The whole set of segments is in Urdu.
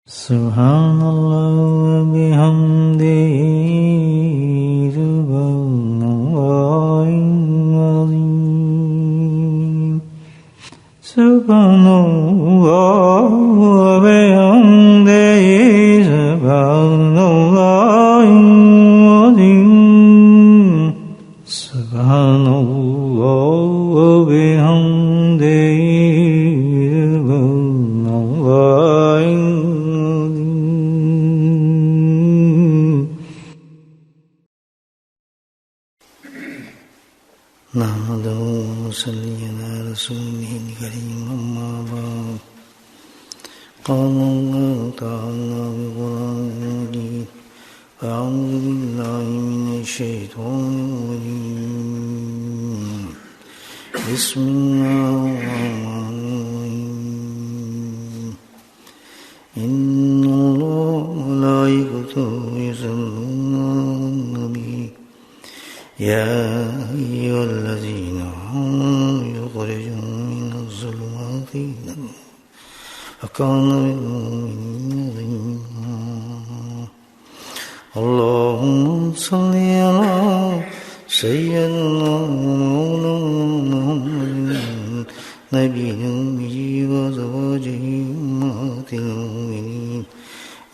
سبحان اللہ و بحمدہ سبحان اللہ العظیم سبحان اللہ و بحمدہ سبحان اللہ العظیم سبحان اللہ و بحمدہ نحمده ونصلي على رسوله الكريم أما بعد قال الله تعالى بقرآن المجيد أعوذ بالله من الشيطان الرجيم بسم الله الرحمن الرحيم إن الله وملائكته يصلون على النبي يا أيها الذين آمنوا يخرجون من الظلمات إلى النور وكان بالمؤمنين رحيما اللهم صل على سيدنا ومولانا محمد نبي الأمي وأزواجه أمهات المؤمنين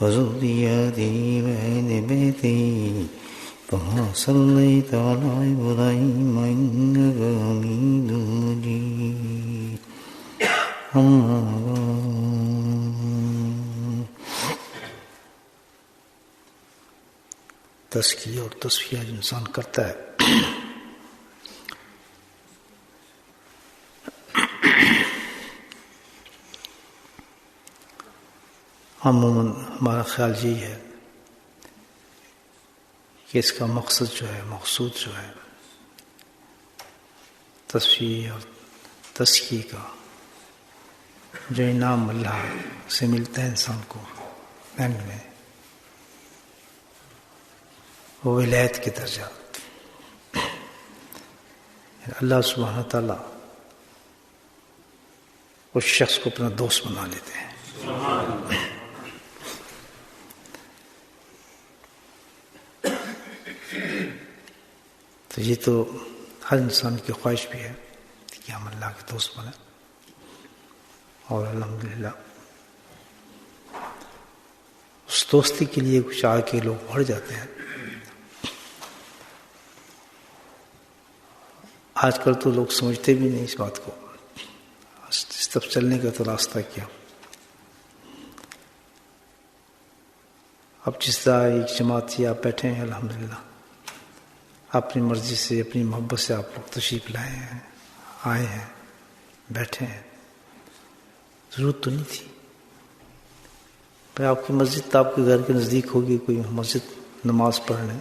وذرياته وأهل بيته كما صليت على إبراهيم إنك حميد مجيد أما بعد تزکیہ اور تصفیہ جو انسان کرتا ہے عموماً ہمارا خیال یہی ہے کہ اس کا مقصد جو ہے مقصود جو ہے تصفیہ اور تزکیہ کا جو انعام اللہ سے ملتا ہے انسان کو اینڈ میں وہ ولایت کے درجات اللہ سبحانہ تعالیٰ اس شخص کو اپنا دوست بنا لیتے ہیں تو یہ تو ہر انسان کی خواہش بھی ہے کہ ہم اللہ کے دوست بنیں اور الحمدللہ اس دوستی کے لیے کچھ آگے لوگ بڑھ جاتے ہیں. آج کل تو لوگ سمجھتے بھی نہیں اس بات کو، اس طرف چلنے کا تو راستہ کیا. اب جس طرح ایک جماعت سے آپ بیٹھے ہیں الحمدللہ، اپنی مرضی سے اپنی محبت سے آپ لوگ تشریف لائے ہیں، آئے ہیں، بیٹھے ہیں. ضرورت تو نہیں تھی بھائی آپ کی مسجد تو آپ کے گھر کے نزدیک ہوگی، کوئی مسجد نماز پڑھ لیں،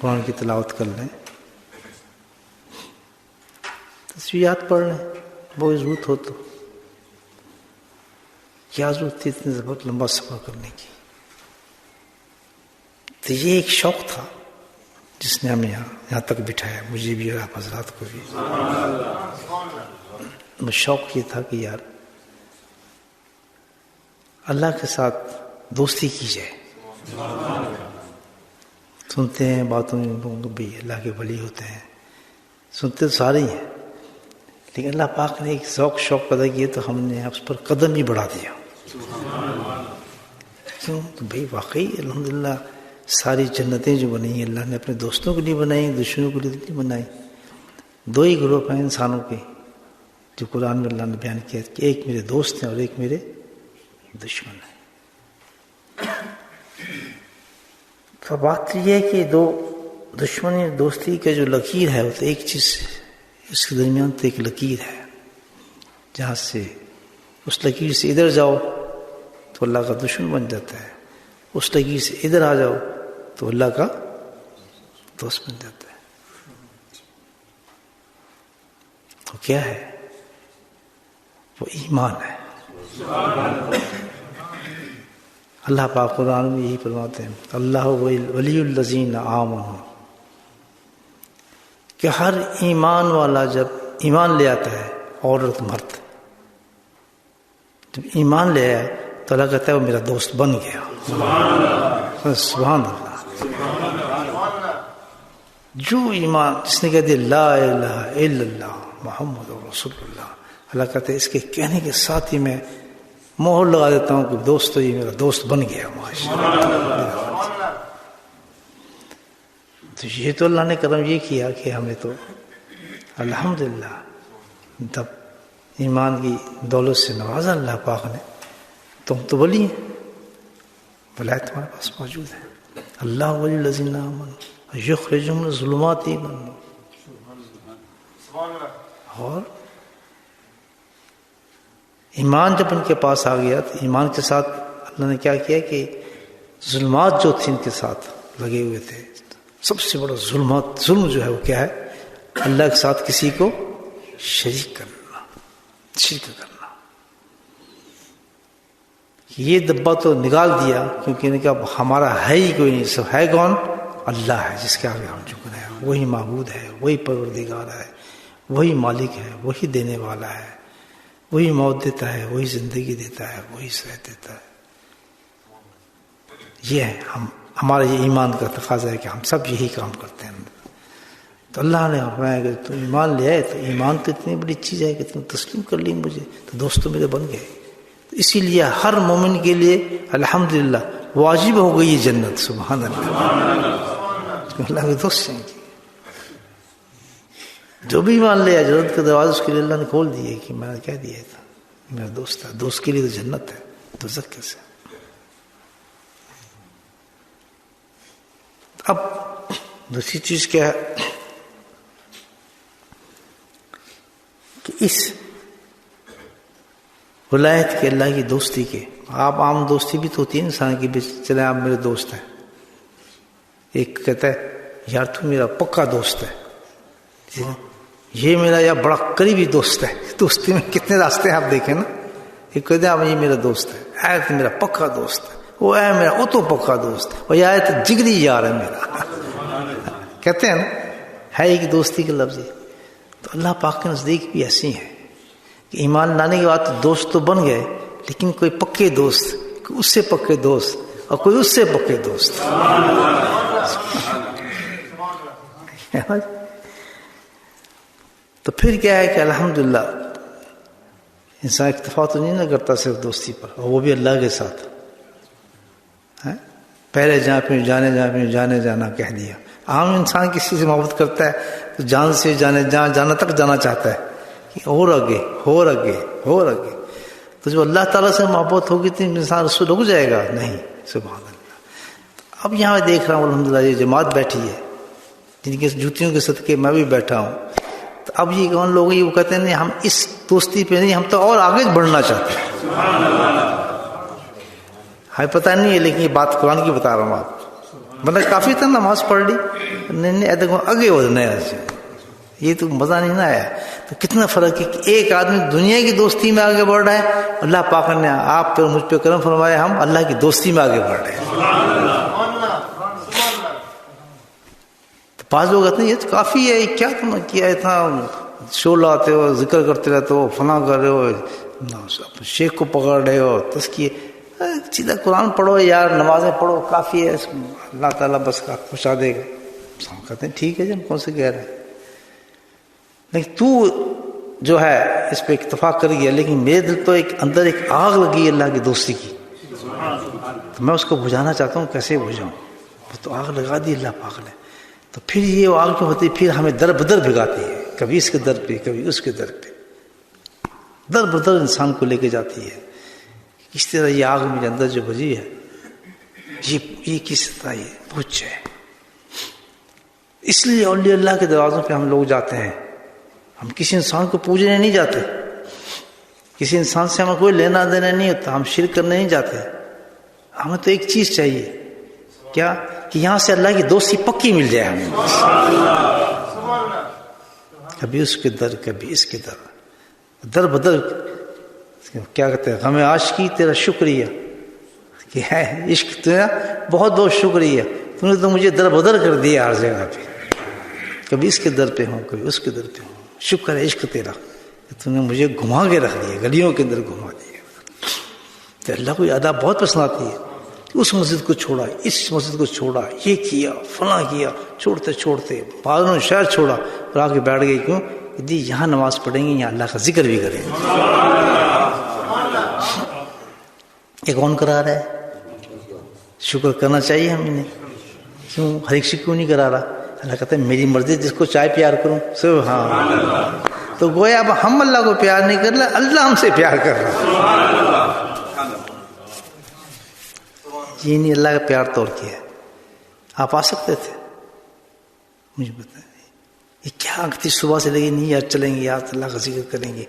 قرآن کی تلاوت کر لیں، تصویرات پڑھ لیں. بہت ضرورت ہو تو کیا ضرورت تھی اتنے زبردست لمبا سفر کرنے کی. تو یہ ایک شوق تھا جس نے ہمیں یہاں تک بٹھایا، مجھے بھی اور آپ حضرات کو بھی. شوق یہ تھا کہ یار اللہ کے ساتھ دوستی کی جائے. سنتے ہیں باتوں میں لوگوں کو بھی اللہ کے ولی ہوتے ہیں، سنتے تو سارے ہی ہیں، لیکن اللہ پاک نے ایک شوق پیدا کیا تو ہم نے اس پر قدم ہی بڑھا دیا. کیوں؟ تو بھائی واقعی الحمدللہ ساری جنتیں جو بنی ہیں اللہ نے اپنے دوستوں کے لیے بنائی، دشمنوں کے لیے نہیں بنائی. دو ہی گروپ ہیں انسانوں کے جو قرآن میں اللہ نے بیان کیا کہ ایک میرے دوست ہیں اور ایک میرے دشمن ہیں. تو بات یہ ہے کہ دو دشمنی دوستی کا جو لکیر ہے وہ تو ایک چیز، اس کے درمیان تو ایک لکیر ہے، جہاں سے اس لکیر سے ادھر جاؤ تو اللہ کا دشمن بن جاتا ہے، اس لکیر سے ادھر آ جاؤ تو اللہ کا دوست بن جاتا ہے. تو کیا ہے وہ؟ ایمان ہے. اللہ پاک قرآن میں یہی فرماتے ہیں اللہ ولی الذین آمنوا، کہ ہر ایمان والا جب ایمان لے آتا ہے، عورت مرد جب ایمان لے آیا تو اللہ کہتا ہے وہ میرا دوست بن گیا. سبحان اللہ. جو ایمان جس نے کہہ دیا لا الہ الا اللہ محمد رسول اللہ، اللہ کہتا ہے اس کے کہنے کے ساتھ ہی میں مہر لگا دیتا ہوں کہ دوست تو یہ میرا دوست بن گیا. ماشاءاللہ. تو یہ تو اللہ نے کرم یہ کیا کہ ہمیں تو الحمدللہ تب ایمان کی دولت سے نوازا اللہ پاک نے. تم تو ولی ہیں، ولایت تمہارے پاس موجود ہے. اللہ ولی الذین آمنوا یخرجہم من الظلمات الی النور. اور ایمان جب ان کے پاس آ گیا تو ایمان کے ساتھ اللہ نے کیا کیا کہ ظلمات جو تھے ان کے ساتھ لگے ہوئے تھے، سب سے بڑا ظلم جو ہے وہ کیا ہے؟ اللہ کے ساتھ کسی کو شریک کرنا، شرک کرنا. یہ دبا تو نکال دیا کیونکہ ان کا ہمارا ہے ہی کوئی نہیں. سب ہے کون؟ اللہ ہے جس کے آگے ہم جھک رہے ہیں. وہی معبود ہے، وہی پروردگار ہے، وہی مالک ہے، وہی دینے والا ہے، وہی موت دیتا ہے، وہی زندگی دیتا ہے، وہی صحت دیتا ہے. یہ ہے ہمارا یہ ایمان کا تقاضا ہے کہ ہم سب یہی کام کرتے ہیں. تو اللہ نے فرمایا کہ تم ایمان لے آئے تو ایمان تو اتنی بڑی چیز ہے کہ تم تسلیم کر لی مجھے تو دوست تو میرے بن گئے. تو اسی لیے ہر مومن کے لیے الحمدللہ واجب ہو گئی یہ جنت. سبحان اللہ. اللہ کے دوست ہیں جو بھی ایمان لے آئے جنت کے دروازے اس کے لیے اللہ نے کھول دیے کہ میں نے کہہ دیا تھا میرا دوست ہے. دوست کے لیے تو جنت ہے، دوزخ کیسے؟ اب دوسری چیز کیا ہے کہ اس ولایت کے اللہ کی دوستی کے آپ عام دوستی بھی تو ہوتی ہے انسان کی بھی. چلے آپ میرے دوست ہیں، ایک کہتا ہے یار تو میرا پکا دوست ہے، یہ میرا یا بڑا قریبی دوست ہے. دوستی میں کتنے راستے ہیں آپ دیکھیں نا. ایک کہتے ہیں یہ میرا دوست ہے، اے تو میرا پکا دوست ہے، وہ اے میرا او تو پکا دوست، اور یا تو جگری یار ہے میرا. کہتے ہیں نا ہے ایک دوستی کے لفظ. تو اللہ پاک کے نزدیک بھی ایسی ہیں کہ ایمان لانے کے بعد دوست تو بن گئے لیکن کوئی پکے دوست، کوئی اس سے پکے دوست اور کوئی اس سے پکے دوست. تو پھر کیا ہے کہ الحمدللہ انسان اکتفا تو نہیں نہ کرتا صرف دوستی پر، اور وہ بھی اللہ کے ساتھ. پہلے جہاں پہ جانے جانا کہہ دیا. عام انسان کسی سے محبت کرتا ہے تو جان سے جانا تک جانا چاہتا ہے کہ اور آگے اور آگے اور آگے. تو جو اللہ تعالیٰ سے محبت ہوگی تو انسان اس سے رک جائے گا نہیں. سبحان اللہ. اب یہاں میں دیکھ رہا ہوں الحمدللہ یہ جماعت بیٹھی ہے جن کے جوتیوں کے صدقے میں بھی بیٹھا ہوں. تو اب یہ کون لوگ یہ وہ کہتے ہیں نہیں ہم اس دوستی پہ نہیں، ہم تو اور آگے بڑھنا چاہتے ہیں. ہمیں پتہ نہیں ہے لیکن یہ بات قرآن کی بتا رہا ہوں آپ. مطلب کافی تھا نماز پڑھ لی نہیں آگے بڑھنا ہے. یہ تو مزہ نہیں نہ آیا. تو کتنا فرق ہے کہ ایک آدمی دنیا کی دوستی میں آگے بڑھ رہا ہے، اللہ پاک نے آپ پہ مجھ پہ کرم فرمایا ہم اللہ کی دوستی میں آگے بڑھ رہے ہیں. تو بعض لوگ کہتے ہیں یہ تو کافی ہے، کیا تم نے کیا اتنا شو لاتے ہو، ذکر کرتے رہتے ہو، فلاں کر رہے ہو، شیخ کو پکڑ رہے ہو، تزکیے. سیدھا قرآن پڑھو یار، نمازیں پڑھو، کافی ہے، اللہ تعالیٰ بس کا پہنچا دے گا. کہتے ہیں ٹھیک ہے جی ہم کون سے کہہ رہے ہیں، لیکن تو جو ہے اس پہ اکتفا کر گیا. لیکن میرے دل تو ایک اندر ایک آگ لگی اللہ کی دوستی کی، تو میں اس کو بجھانا چاہتا ہوں. کیسے بجھاؤں؟ وہ تو آگ لگا دی اللہ پاک نے. تو پھر یہ آگ جو ہوتی ہے پھر ہمیں در بدر بھگاتی ہے، کبھی اس کے در پہ کبھی اس کے در پہ، در بدر انسان کو لے کے جاتی ہے. اس طرح یہ آگ میرے اندر جو بجھی ہے یہ کس طرح یہ بجھ جائے. اس لیے اولیاء اللہ کے دروازوں پہ ہم لوگ جاتے ہیں. ہم کسی انسان کو پوجنے نہیں جاتے، کسی انسان سے ہمیں کوئی لینا دینا نہیں ہوتا، ہم شرک کرنے نہیں جاتے. ہمیں تو ایک چیز چاہیے، کیا کہ یہاں سے اللہ کی دوستی پکی مل جائے ہمیں. کبھی اس کے در کبھی اس کے در بدر. کیا کہتے ہیں غم عاشقی تیرا شکریہ کہ ہے عشق تیرا بہت بہت شکریہ، تم نے تو مجھے در بدر کر دیا ہر جگہ پہ. کبھی اس کے در پہ ہوں کبھی اس کے در پہ ہوں. شکر ہے عشق تیرا کہ تم نے مجھے گھما کے رکھ دیا، گلیوں کے اندر گھما دیا. تو اللہ کو یہ ادا بہت پسند آتی ہے. اس مسجد کو چھوڑا, اس مسجد کو چھوڑا, یہ کیا, فلاں کیا, چھوڑتے چھوڑتے بعضوں نے شہر چھوڑا اور آ کے بیٹھ گئے. کیوں؟ کہ یہاں نماز پڑھیں گے, یہاں اللہ کا ذکر بھی کریں گے. یہ کون کرا رہا ہے؟ شکر کرنا چاہیے ہمیں. کیوں ہر ایک سے کیوں نہیں کرا رہا؟ اللہ کہتا ہے میری مرضی, جس کو چاہے پیار کروں. سبحان اللہ. تو گویا اب ہم اللہ کو پیار نہیں کر رہے, اللہ ہم سے پیار کر رہا. یہ نہیں اللہ کا پیار توڑ کیا ہے. آپ آ سکتے تھے, مجھے بتائیں یہ کیا تھی صبح سے لگی نہیں یار چلیں گے یار اللہ کا ذکر کریں گے,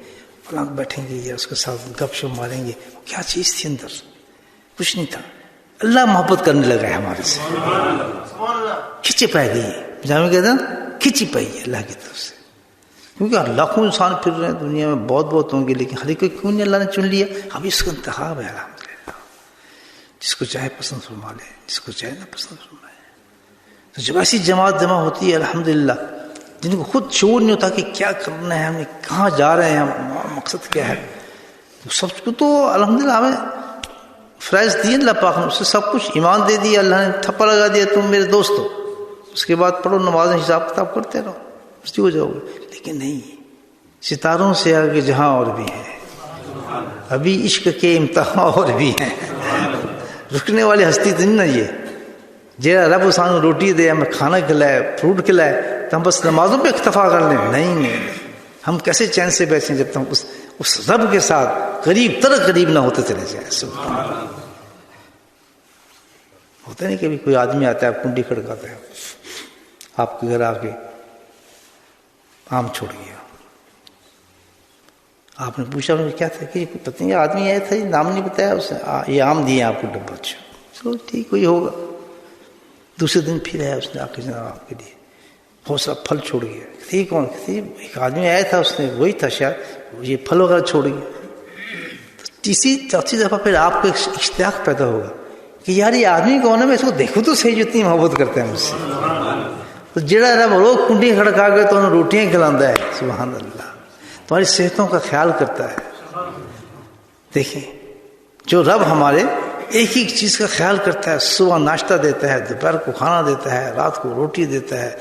فلاں بیٹھیں گے یا اس کے ساتھ گپ شپ ماریں گے. کیا چیز تھی اندر؟ کچھ نہیں تھا. اللہ محبت کرنے لگا ہے ہمارے سے, کھینچی پائی گئی. جامع کہتے ہیں کھینچی پائی ہے اللہ کی طرف سے. کیونکہ لاکھوں انسان پھر رہے ہیں دنیا میں, بہت ہوں گے, لیکن ہر ایک کو کیوں نہیں اللہ نے چن لیا؟ اب اس کا انتخاب ہے الحمدللہ. جس کو چاہے پسند فرما لے, جس کو چاہے نہ پسند فرمائے. تو جب ایسی جماعت جمع ہوتی ہے الحمدللہ, جن کو خود شعور نہیں ہوتا کہ کیا کرنا ہے, ہمیں کہاں جا رہے ہیں, ہم مقصد کیا ہے, تو سب کو تو الحمدللہ ہمیں فرائض دیے اللہ پاک نے, اس سے سب کچھ ایمان دے دیا اللہ نے, تھپا لگا دیا تم میرے دوست ہو, اس کے بعد پڑھو نمازیں حساب کتاب کرتے رہو, مستی ہو جاؤ گے. لیکن نہیں, ستاروں سے آگے جہاں اور بھی ہے, ابھی عشق کے امتحان اور بھی ہیں. رکنے والی ہستی تو نہیں نا یہ, جیڑا رب سانو روٹی دے, ہمیں کھانا کھلائے, فروٹ کھلائے, تو ہم بس نمازوں پہ اکتفا کر لیں. نہیں, ہم کیسے چین سے بیٹھیں جب تک اس رب کے ساتھ قریب نہ ہوتے چلے جائیں. ہوتا نہیں کبھی کوئی آدمی آتا ہے, کنڈی کھڑکاتا ہے, آپ کے گھر آ کے آم چھوڑ گیا. آپ نے پوچھا کیا تھا کہ پتہ نہیں آدمی آیا تھا, نام نہیں بتایا اس نے, یہ آم دیے آپ کو ڈبہ. اچھا چلو ٹھیک کوئی ہوگا. دوسرے دن پھر آیا اس نے آ کے جناب آپ کے لیے بہت سارا پھل چھوڑ گیا. کہتے کون؟ کہتے ایک آدمی آیا تھا, اس نے وہی تھا شاید, یہ پھل وغیرہ چھوڑ گیا. تیسری چوتھی دفعہ پھر آپ کو ایک اشتیاق پیدا ہوگا کہ یار یہ آدمی کون ہے, میں اس کو دیکھوں تو صحیح, جو اتنی محبت کرتے ہیں مجھ سے. تو جڑا رب روز کنڈی کھڑکا کے تو انہیں روٹیاں کھلاتا ہے. سبحان اللہ, تمہاری صحتوں کا خیال کرتا ہے. دیکھیں جو رب ہمارے ایک ایک چیز کا خیال کرتا ہے, صبح ناشتہ دیتا ہے, دوپہر کو کھانا دیتا ہے, رات کو روٹی دیتا ہے,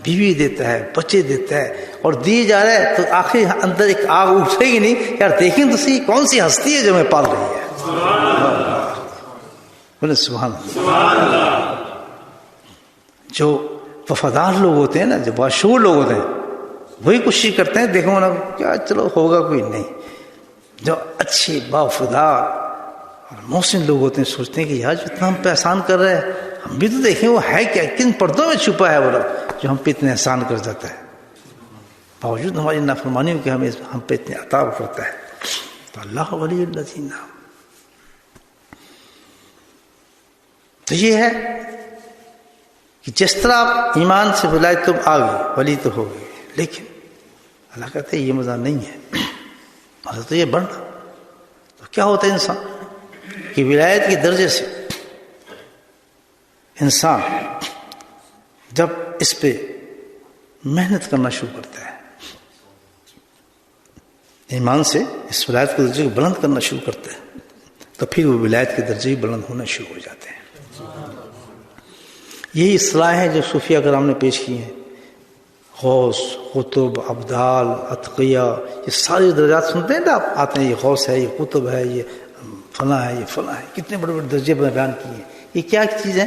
بیوی دیتا ہے, بچے دیتا ہے, اور دیے جا رہا ہے. تو آخر اندر ایک آگ اٹھے گی نہیں یار دیکھیں تو صحیح کون سی ہستی ہے جو ہمیں پال رہی ہے. بولے سبحان اللہ. جو وفادار لوگ ہوتے ہیں نا, جو باشعور لوگ ہوتے ہیں, وہی کوشش کرتے ہیں دیکھو نا کیا چلو ہوگا کوئی نہیں. جو اچھے باوفادار اور محسن لوگ ہوتے ہیں سوچتے ہیں کہ یار جتنا ہم پہ احسان کر رہے ہیں ہم بھی تو دیکھیں وہ ہے کیا, کن پردوں میں چھپا ہے وہ رب جو ہم پہ اتنے احسان کر جاتا ہے, باوجود ہماری نافرمانیوں کے ہم پہ اتنے عطا کرتا ہے. تو اللہ ولی الذین. تو یہ ہے کہ جس طرح آپ ایمان سے ولایت تو آ گئی, ولی تو ہو گئی, لیکن اللہ کہتے ہیں یہ مزہ نہیں ہے, مزہ تو یہ بڑھنا. تو کیا ہوتا ہے انسان کہ ولایت کے درجے سے انسان جب اس پہ محنت کرنا شروع کرتا ہے, ایمان سے اس ولایت کے درجے کو بلند کرنا شروع کرتا ہے, تو پھر وہ ولایت کے درجے بلند ہونا شروع ہو جاتے ہیں. یہی اصطلاح ہے جو صوفیہ کرام نے پیش کی ہیں. غوث, قطب, ابدال, اتقیہ, یہ سارے درجات سنتے ہیں نا آپ, آتے ہیں یہ غوث ہے, یہ قطب ہے, یہ فلاں ہے, یہ فلاں ہے, کتنے بڑے بڑے درجے بیان کیے ہیں. یہ کیا چیز ہے؟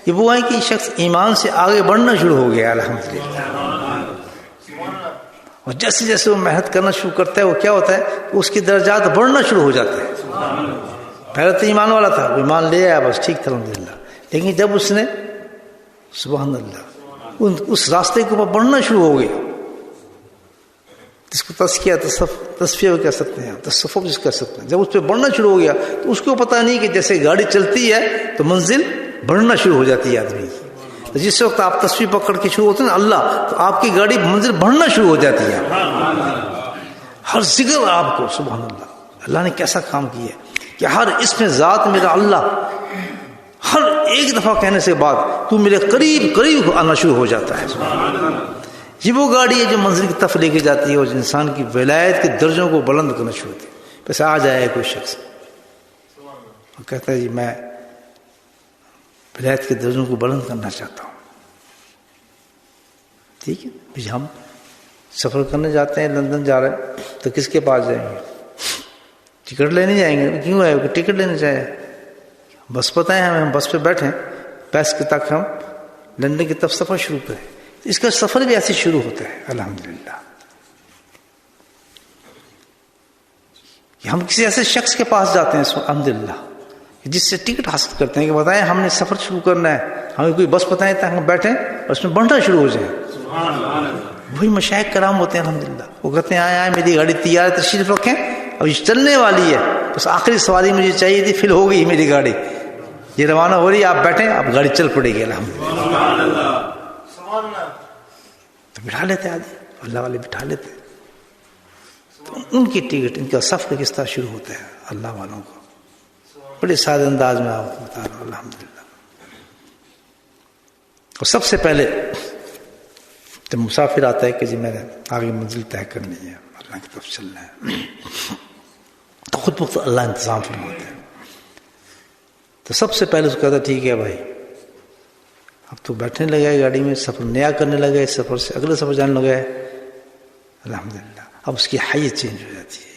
یہ وہ ہے کہ یہ شخص ایمان سے آگے بڑھنا شروع ہو گیا الحمدللہ, اور جیسے جیسے وہ محنت کرنا شروع کرتا ہے وہ کیا ہوتا ہے, اس کے درجات بڑھنا شروع ہو جاتے ہیں. پہلے تو ایمان والا تھا, ایمان لے آیا بس ٹھیک تھا الحمدللہ, لیکن جب اس نے سبحان اللہ اس راستے کے اوپر بڑھنا شروع ہو گیا, جس کو تزکیہ تصفیہ کہہ سکتے ہیں, تصوف جس کہہ سکتے ہیں, جب اس پہ بڑھنا شروع ہو گیا تو اس کو پتہ نہیں کہ جیسے گاڑی چلتی ہے تو منزل بڑھنا شروع ہو جاتی ہے آدمی کی. تو جس وقت آپ تصویر پکڑ کے شروع ہوتے ہیں نا اللہ, تو آپ کی گاڑی منزل بڑھنا شروع ہو جاتی ہے. ہر ذکر آپ کو سبحان اللہ, اللہ نے کیسا کام کیا ہے کہ ہر اس میں ذات میرا اللہ ہر ایک دفعہ کہنے سے بعد تو میرے قریب آنا شروع ہو جاتا ہے. یہ وہ گاڑی ہے جو منزل کی طرف لے کے جاتی ہے اور انسان کی ولایت کے درجوں کو بلند کرنا شروع ہوتی ہے. بس آ جائے کوئی شخص اور کہتا ہے جی میں ولایت کے درجوں کو بلند کرنا چاہتا ہوں. ٹھیک ہے، ہم سفر کرنے جاتے ہیں، لندن جا رہے ہیں تو کس کے پاس جائیں گے؟ ٹکٹ لینے جائیں گے. کیوں ہے؟ ٹکٹ لینے جائیں، بس پتہ ہے ہم بس پہ بیٹھیں پیس کے تک ہم لندن کی طرف سفر شروع کریں. اس کا سفر بھی ایسے شروع ہوتا ہے الحمدللہ. ہم کسی ایسے شخص کے پاس جاتے ہیں الحمدللہ جس سے ٹکٹ حاصل کرتے ہیں کہ بتائیں ہم نے سفر شروع کرنا ہے، ہمیں کوئی بس بتائیں تاکہ ہم بیٹھیں اور اس میں بننا شروع ہو جائیں. وہی مشائخ کرام ہوتے ہیں الحمدللہ. وہ کہتے ہیں آئے میری گاڑی تیار ہے، تشریف رکھیں، اب یہ چلنے والی ہے، بس آخری سواری مجھے چاہیے تھی، فل ہو گئی میری گاڑی، یہ روانہ ہو رہی ہے، آپ بیٹھیں، اب گاڑی چل پڑے گی الحمدللہ. تو بٹھا لیتے آدمی، اللہ والے بٹھا لیتے. تو ان کی ٹکٹ، ان کا سفر کس طرح شروع ہوتا ہے اللہ والوں کو بڑے سادے انداز میں آپ کو بتا رہا ہوں الحمدللہ. اور سب سے پہلے جب مسافر آتا ہے کہ جی میں نے آگے منزل طے کرنی ہے، اللہ کی طرف چلنا ہے، تو خود بخود اللہ انتظام فرماتے ہیں. تو سب سے پہلے اس کو کہتا ہے ٹھیک ہے بھائی اب تو بیٹھنے لگا ہے گاڑی میں، سفر نیا کرنے لگا ہے، سفر سے اگلے سفر جانے لگا ہے الحمدللہ. اب اس کی حیت چینج ہو جاتی ہے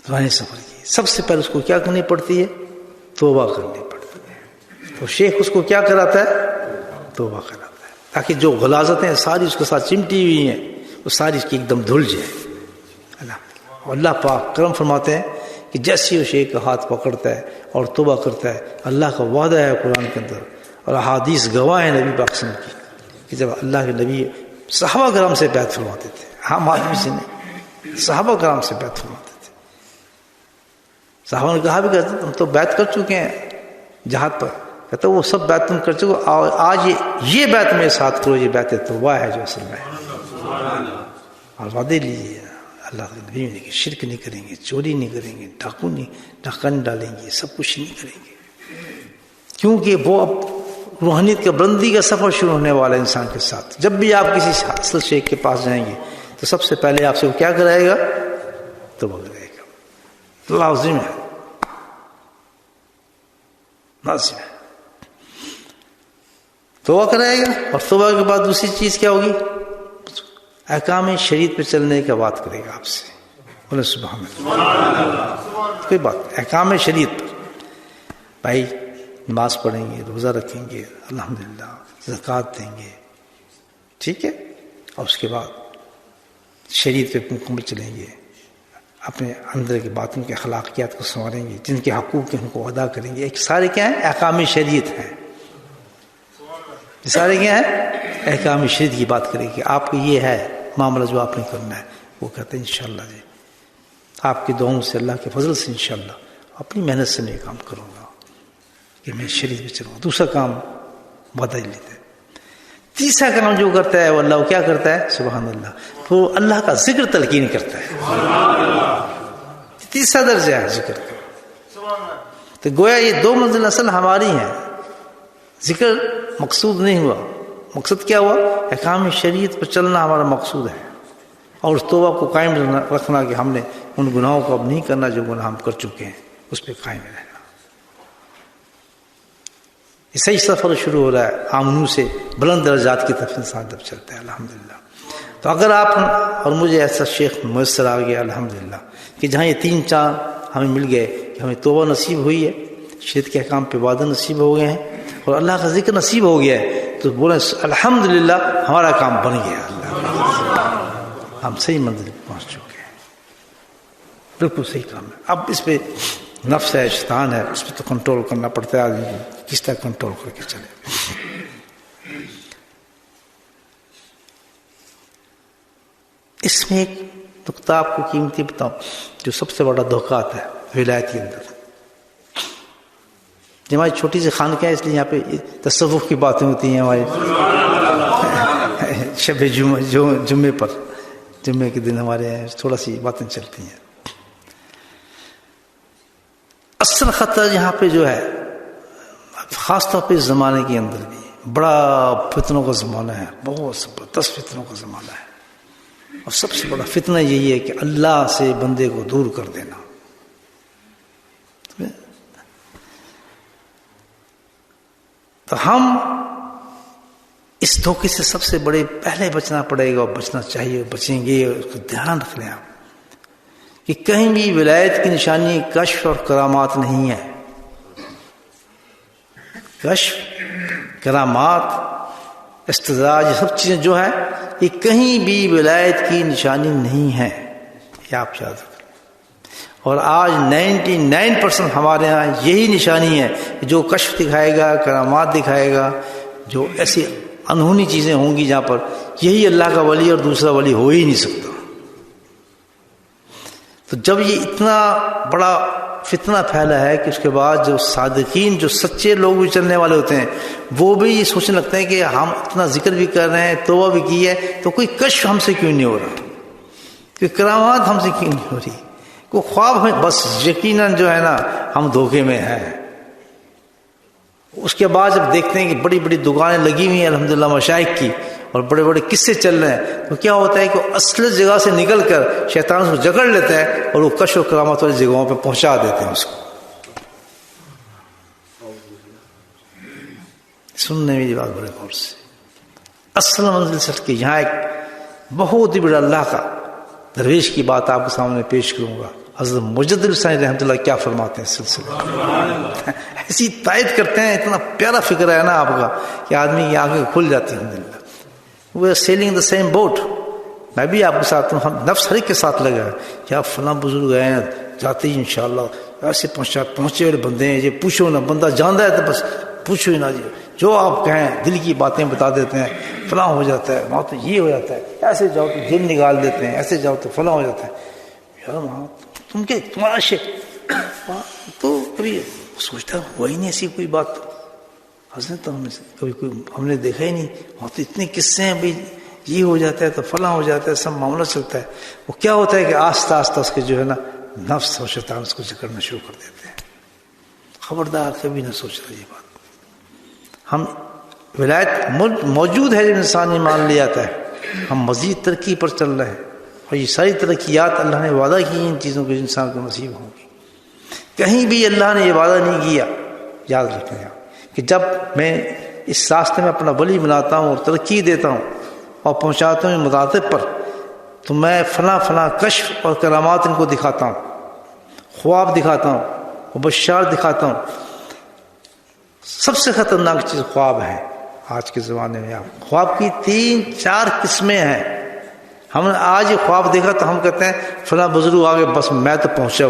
روانی سفر کی. سب سے پہلے اس کو کیا کرنی پڑتی ہے؟ توبہ کرنی پڑتی ہے. تو شیخ اس کو کیا کراتا ہے؟ توبہ کراتا ہے، تاکہ جو غلاظتیں ساری اس کے ساتھ چمٹی ہوئی ہیں وہ ساری اس کی ایک دم دھل جائے الحمدللہ. اللہ پاک کرم فرماتے ہیں کہ جیسے وہ شیخ کا ہاتھ پکڑتا ہے اور توبہ کرتا ہے، اللہ کا وعدہ ہے قرآن کے اندر اور احادیث گواہ ہیں نبی پاک صلی اللہ علیہ وسلم کہ جب اللہ کے نبی صحابہ کرام سے بیعت فرماتے تھے، عام آدمی سے نہیں، صحابہ کرام سے بیعت فرماتے تھے. صحابہ نے کہا بھی کہ ہم تو بیعت کر چکے ہیں جہاد پر. کہتا وہ سب بیعت تم کر چکے، آج یہ بیعت میرے ساتھ کرو، یہ بیعت توبہ ہے جو اصل میں ہے. اور وعدے لیجیے اللہ کے نبی نے کہ شرک نہیں کریں گے، چوری نہیں کریں گے، ڈاکہ نہیں ڈالیں گے، سب کچھ نہیں کریں گے. کیونکہ وہ اب روحانیت کا بلندی کا سفر شروع ہونے والا ہے انسان کے ساتھ. جب بھی آپ کسی اصل شیخ کے پاس جائیں گے تو سب سے پہلے آپ سے وہ کیا کرائے گا؟ توبہ کرائے گا. لازم ہے، لازم ہے توبہ کرائے گا. اور توبہ کے بعد دوسری چیز کیا ہوگی؟ احکام شریعت پہ چلنے کا بات کرے گا آپ سے. بولے سبحان اللہ. کوئی بات احکام شریعت پر، بھائی نماز پڑھیں گے، روزہ رکھیں گے الحمدللہ، زکوٰۃ دیں گے، ٹھیک ہے. اور اس کے بعد شریعت پہ مکمل چلیں گے، اپنے اندر کی باتوں کے اخلاقیات کو سنواریں گے، جن کے حقوق ہیں ان کو ادا کریں گے. ایک سارے کیا ہیں؟ احکام شریعت ہیں. یہ سارے کیا ہیں؟ احکام شریعت کی بات کریں گے. آپ کو یہ ہے معاملہ جو آپ نے کرنا ہے، وہ کہتے ہیں انشاءاللہ جی آپ کی دعاؤں سے، اللہ کے فضل سے انشاءاللہ اپنی محنت سے میں کام کروں گا کہ میں شریعت پہ چلوں. دوسرا کام وعدہ لیتے ہیں. تیسرا کام جو کرتا ہے وہ اللہ وہ کیا کرتا ہے؟ سبحان اللہ، وہ اللہ کا ذکر تلقین کرتا ہے. تیسرا درجہ ہے ذکر کا. تو گویا یہ دو منزل اصل ہماری ہیں. ذکر مقصود نہیں ہوا، مقصد کیا ہوا؟ احکام شریعت پر چلنا ہمارا مقصود ہے، اور اس توبہ کو قائم رکھنا کہ ہم نے ان گناہوں کو اب نہیں کرنا جو گناہ ہم کر چکے ہیں، اس پہ قائم رہنا. یہ صحیح سفر شروع ہو رہا ہے آمنو سے بلند درجات کی طرف انسان جب چلتا ہے الحمدللہ. تو اگر آپ اور مجھے ایسا شیخ میسر آ گیا الحمدللہ کہ جہاں یہ تین چار ہمیں مل گئے کہ ہمیں توبہ نصیب ہوئی ہے، شریعت کے احکام پہ وعدہ نصیب ہو گئے ہیں اور اللہ کا ذکر نصیب ہو گیا ہے، تو بولیں الحمدللہ ہمارا کام بن گیا، ہم صحیح منزل پہنچ چکے ہیں. بالکل صحیح کام ہے. اب اس پہ نفس ہے، شیطان ہے، اس پہ تو کنٹرول کرنا پڑتا ہے آدمی کو، کس طرح کنٹرول کر کے چلے. اس میں ایک نقطہ آپ کو قیمتی بتاؤں جو سب سے بڑا دھوکہ آتا ہے ولایت کے اندر. یہ ہماری چھوٹی سی خانقاہ ہے، اس لیے یہاں پہ تصوف کی باتیں ہوتی ہیں ہماری شب جمعے پر، جمعے کے دن ہمارے یہاں تھوڑا سی باتیں چلتی ہیں. اصل خطرہ یہاں پہ جو ہے خاص طور پہ اس زمانے کے اندر بھی بڑا فتنوں کا زمانہ ہے، بہت زبردست فتنوں کا زمانہ ہے. اور سب سے بڑا فتنہ یہی ہے کہ اللہ سے بندے کو دور کر دینا. تو ہم اس دھوکے سے سب سے بڑے پہلے بچنا پڑے گا، اور بچنا چاہیے، بچیں گے. اس کو دھیان رکھ لیں آپ کہ کہیں بھی ولایت کی نشانی کشف اور کرامات نہیں ہے. کشف، کرامات، استدراج، یہ سب چیزیں جو ہے یہ کہیں بھی ولایت کی نشانی نہیں ہے. یہ آپ یاد رکھیں. اور آج 99% ہمارے ہاں یہی نشانی ہے. جو کشف دکھائے گا، کرامات دکھائے گا، جو ایسی انہونی چیزیں ہوں گی جہاں پر یہی اللہ کا ولی اور دوسرا ولی ہو ہی نہیں سکتا. تو جب یہ اتنا بڑا فتنہ پھیلا ہے کہ اس کے بعد جو صادقین، جو سچے لوگ بھی چلنے والے ہوتے ہیں، وہ بھی یہ سوچنے لگتے ہیں کہ ہم اتنا ذکر بھی کر رہے ہیں، توبہ بھی کی ہے، تو کوئی کشف ہم سے کیوں نہیں ہو رہا، کوئی کرامات ہم سے کیوں نہیں ہو رہی، کوئی خواب ہمیں، بس یقیناً جو ہے نا ہم دھوکے میں ہیں. اس کے بعد جب دیکھتے ہیں کہ بڑی بڑی دکانیں لگی ہوئی ہیں الحمدللہ مشائخ کی، اور بڑے بڑے قصے چل رہے ہیں، تو کیا ہوتا ہے کہ اصل جگہ سے نکل کر شیطان اس کو جکڑ لیتا ہے اور وہ کشف و کرامات والی جگہوں پہ پہنچا دیتے ہیں اس کو. سننے میری بات بڑے غور سے. اصل منزل سے کہ یہاں ایک بہت ہی بڑا اللہ کا درویش کی بات آپ کے سامنے پیش کروں گا. حضرت مجدد الحسین رحمۃ اللہ کیا فرماتے ہیں اس سلسلے، ایسی تائید کرتے ہیں، اتنا پیارا فکر ہے نا آپ کا کہ آدمی کی آنکھیں کھل جاتی ہیں. الحمدللہ we are sailing the same boat. میں بھی آپ کے ساتھ ہوں، ہم نفس ہر ایک کے ساتھ لگا ہے کیا فلاں بزرگ ہیں، جاتے ہی انشاءاللہ ایسے پہنچے ہوئے بندے ہیں، یہ پوچھو نا، بندہ جانتا ہے تو بس پوچھو ہی نہ، جی جو آپ کہیں دل کی باتیں بتا دیتے ہیں، فلاں ہو جاتا ہے، وہاں تو یہ ہو جاتا ہے، ایسے جاؤ تو دل نکال دیتے ہیں، ایسے جاؤ تو فلاں ہو جاتا ہے. یار وہاں تم کیا تمہارا تو کبھی سوچتا ہوا ہی نہیں ایسی کوئی بات. حضرت کبھی کوئی ہم نے دیکھا ہی نہیں، وہاں تو اتنے قصے ہیں، بھائی یہ ہو جاتا ہے تو فلاں ہو جاتا ہے، سب معاملہ چلتا ہے. وہ کیا ہوتا ہے کہ آہستہ آہستہ اس کے جو ہے نا نفس اور شیطان اس کو جکڑنا شروع کر دیتے ہیں. خبردار کبھی نہ سوچتا یہ بات. ہم ولایت موجود ہے جب انسان ایمان لے آتا ہے، ہم مزید ترقی پر چل رہے ہیں، اور یہ ساری ترقیات اللہ نے وعدہ کی ان چیزوں کے انسان کو نصیب ہوں گی. کہیں بھی اللہ نے یہ وعدہ نہیں کیا. یاد رکھیں کہ جب میں اس راستے میں اپنا ولی بناتا ہوں اور ترقی دیتا ہوں اور پہنچاتا ہوں مراتب پر، تو میں فلاں فلاں کشف اور کرامات ان کو دکھاتا ہوں، خواب دکھاتا ہوں، مبشرات دکھاتا ہوں. سب سے خطرناک چیز خواب ہے. آج کے زمانے میں آپ خواب کی 3-4 قسمیں ہیں. ہم نے آج یہ خواب دیکھا تو ہم کہتے ہیں فلاں بزرگ آگے، بس میں تو پہنچا،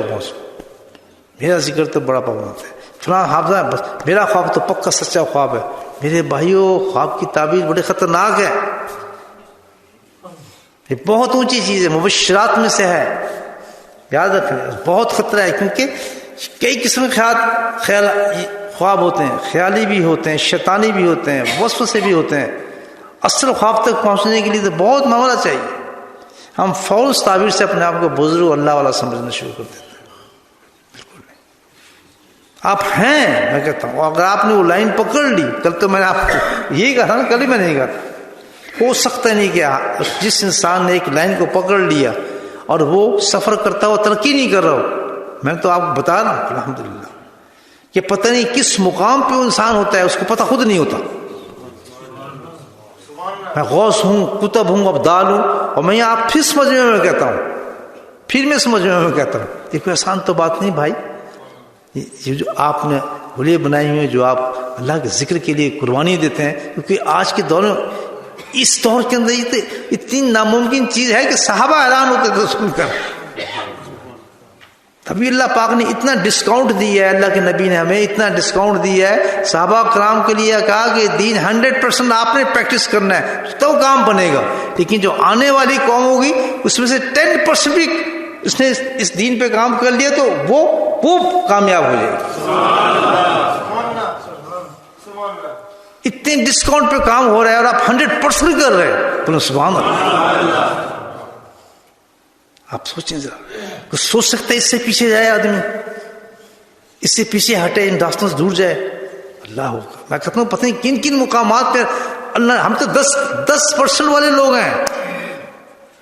میرا ذکر تو بڑا پابند ہے، فلاں حافظہ، بس میرا خواب تو پکا سچا خواب ہے. میرے بھائیوں، خواب کی تعبیر بڑی خطرناک ہے، یہ بہت اونچی چیز ہے، مبشرات میں سے ہے. یاد رکھیں بہت خطرہ ہے، کیونکہ کئی قسم کے خیال خواب ہوتے ہیں، خیالی بھی ہوتے ہیں، شیطانی بھی ہوتے ہیں، وسوسے بھی ہوتے ہیں. اصل خواب تک پہنچنے کے لیے تو بہت معاملہ چاہیے. ہم فوری تعبیر سے اپنے آپ کو بزرگ اللہ والا سمجھنا شروع کر دیتے ہیں. بالکل نہیں، آپ ہیں. میں کہتا ہوں اگر آپ نے وہ لائن پکڑ لی، کل تو میں نے آپ کو یہی کہا تھا نا، کل ہی میں نے کہا تھا، ہو سکتا نہیں کہ جس انسان نے ایک لائن کو پکڑ لیا اور وہ سفر کرتا ہوا ترقی نہیں کر رہا ہو. میں تو آپ کو بتا رہا ہوں الحمدللہ کہ پتہ نہیں کس مقام پہ وہ انسان ہوتا ہے، اس کو پتہ خود نہیں ہوتا. میں غوث ہوں، کتب ہوں، ابدال ہوں، اور میں آپ پھر سمجھ میں کہتا ہوں، پھر میں سمجھ میں کہتا ہوں یہ کوئی آسان تو بات نہیں بھائی. یہ جو آپ نے ولی بنائی ہوئی، جو آپ اللہ کے ذکر کے لیے قربانی دیتے ہیں، کیونکہ آج کے دور میں اس دور کے اندر اتنی ناممکن چیز ہے کہ صحابہ حیران ہوتے تھے سن کر. تبھی اللہ پاک نے اتنا ڈسکاؤنٹ دیا ہے، اللہ کے نبی نے ہمیں اتنا ڈسکاؤنٹ دیا ہے. صحابہ کرام کے لیے کہا کہ دین 100% آپ نے پریکٹس کرنا ہے تو کام بنے گا، لیکن جو آنے والی قوم ہوگی اس میں سے 10% بھی اس نے اس دین پہ کام کر لیا تو وہ کامیاب ہو جائے گی. اتنے ڈسکاؤنٹ پہ کام ہو رہا ہے اور آپ 100% کر رہے ہیں، بولو سبحان اللہ. آپ سوچیں ذرا، کچھ سوچ سکتے اس سے پیچھے جائے آدمی، اس سے پیچھے ہٹے، ان راستوں سے دور جائے؟ اللہ ہوگا. میں کہتا ہوں پتہ نہیں کن کن مقامات پہ اللہ، ہم تو 10% والے لوگ ہیں،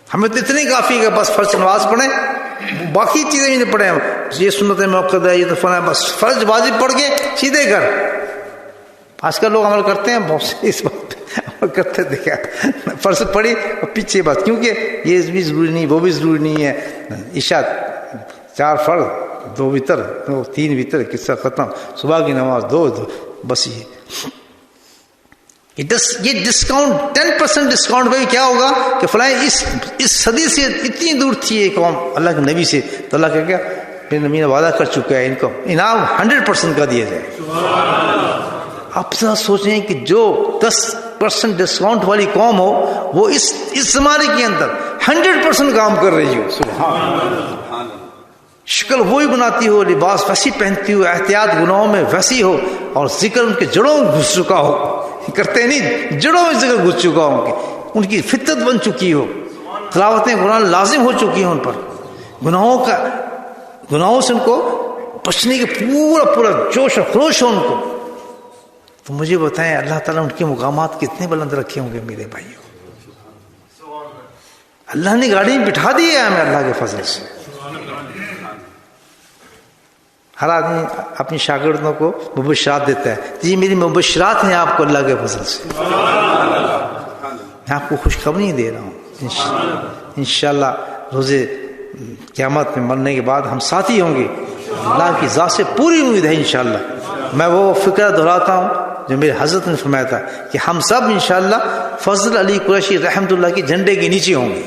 ہمیں تو اتنے کافی ہے کہ بس فرض نماز پڑھیں، باقی چیزیں بھی نہیں پڑھیں. یہ سنت موقع ہے، یہ تو فلاں، بس فرض واجب پڑھ کے سیدھے کر، آج کل لوگ عمل کرتے ہیں بہت سے اس بات پہ عمل کرتے دیکھا فرض پڑی اور پیچھے بات، کیونکہ یہ بھی ضروری نہیں وہ بھی ضروری نہیں ہے، عشاء 4 فرض 2 وتر 3 وتر قصہ ختم، صبح کی نماز 2 بس یہ ڈسکاؤنٹ 10% ڈسکاؤنٹ پہ کیا ہوگا کہ فلاں اس صدی سے اتنی دور تھی یہ قوم اللہ کے نبی سے، تو اللہ کہہ گیا میرے نبی نے وعدہ کر چکا ہے ان کو انعام 100% کا دیا جائے۔ آپ ذرا سوچیں کہ جو 10% ڈسکاؤنٹ والی قوم ہو وہ اس زمانے کے اندر 100% کام کر رہی ہو، سبحان اللہ، شکل وہی بناتی ہو، لباس ویسی پہنتی ہو، احتیاط گناہوں میں ویسی ہو، اور ذکر ان کے جڑوں میں گھس چکا ہو، کرتے نہیں جڑوں میں ذکر گھس چکا ہو، ان کی فطرت بن چکی ہو، تلاوتیں قرآن لازم ہو چکی ہیں ان پر، گناہوں سے ان کو بچنے کے پورا جوش و خروش ہو ان کو، تو مجھے بتائیں اللہ تعالیٰ ان کے مقامات کتنے بلند رکھے ہوں گے میرے بھائیوں۔ اللہ نے گاڑی میں بٹھا دی ہے ہمیں اللہ کے فضل سے۔ ہر آدمی اپنی شاگردوں کو مبشرات دیتا ہے، جی میری مبشرات ہیں آپ کو اللہ کے فضل سے، میں آپ کو خوشخبری دے رہا ہوں، انشاءاللہ روز قیامت میں مرنے کے بعد ہم ساتھی ہوں گے، اللہ کی ذات سے پوری امید ہے انشاءاللہ۔ میں وہ فکرہ دہراتا ہوں جو میرے حضرت نے فرمایا تھا کہ ہم سب انشاءاللہ فضل علی قریشی رحمۃ اللہ کے جھنڈے کے نیچے ہوں گے۔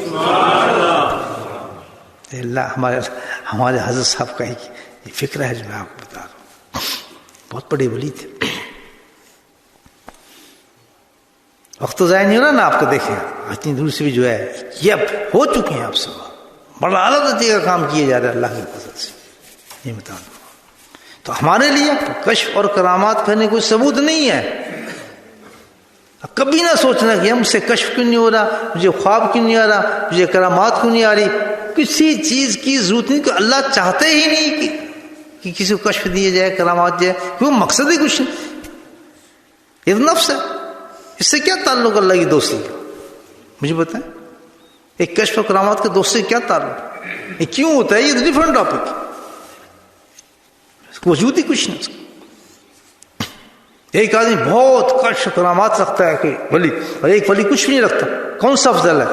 اللہ ہمارے حضرت صاحب کا یہ فکر ہے جو میں آپ کو بتا رہا ہوں، بہت بڑے ولی تھے۔ وقت تو ضائع نہیں ہو رہا نا، آپ کو دیکھیں اتنی دور سے بھی جو ہے یہ اب ہو چکے ہیں، آپ سب بڑا اعلیٰ درجے کا کام کیے جا رہا ہے اللہ کی فضل سے، یہ بتا دوں۔ تو ہمارے لیے کشف اور کرامات کرنے کوئی ثبوت نہیں ہے، کبھی نہ سوچنا کہ ہم سے کشف کیوں نہیں ہو رہا، مجھے خواب کیوں نہیں آ رہا، مجھے کرامات کیوں نہیں آ رہی، کسی چیز کی ضرورت نہیں، کہ اللہ چاہتے ہی نہیں کہ کسی کو کشف دیے جائے، کرامات جائے، کہ وہ مقصد ہی کچھ نہیں، یہ تو نفس ہے، اس سے کیا تعلق اللہ کی دوستی کا، مجھے بتائیں ایک کشف و کرامات کے دوست سے کیا تعلق، یہ کیوں ہوتا ہے، یہ تو ڈیفرنٹ ٹاپک ہے، وجود ہی کچھ نہیں اس کا۔ ایک آدمی بہت کشف و کرامات رکھتا ہے کہ ولی، اور ایک ولی کچھ بھی نہیں رکھتا، کون سا افضل ہے؟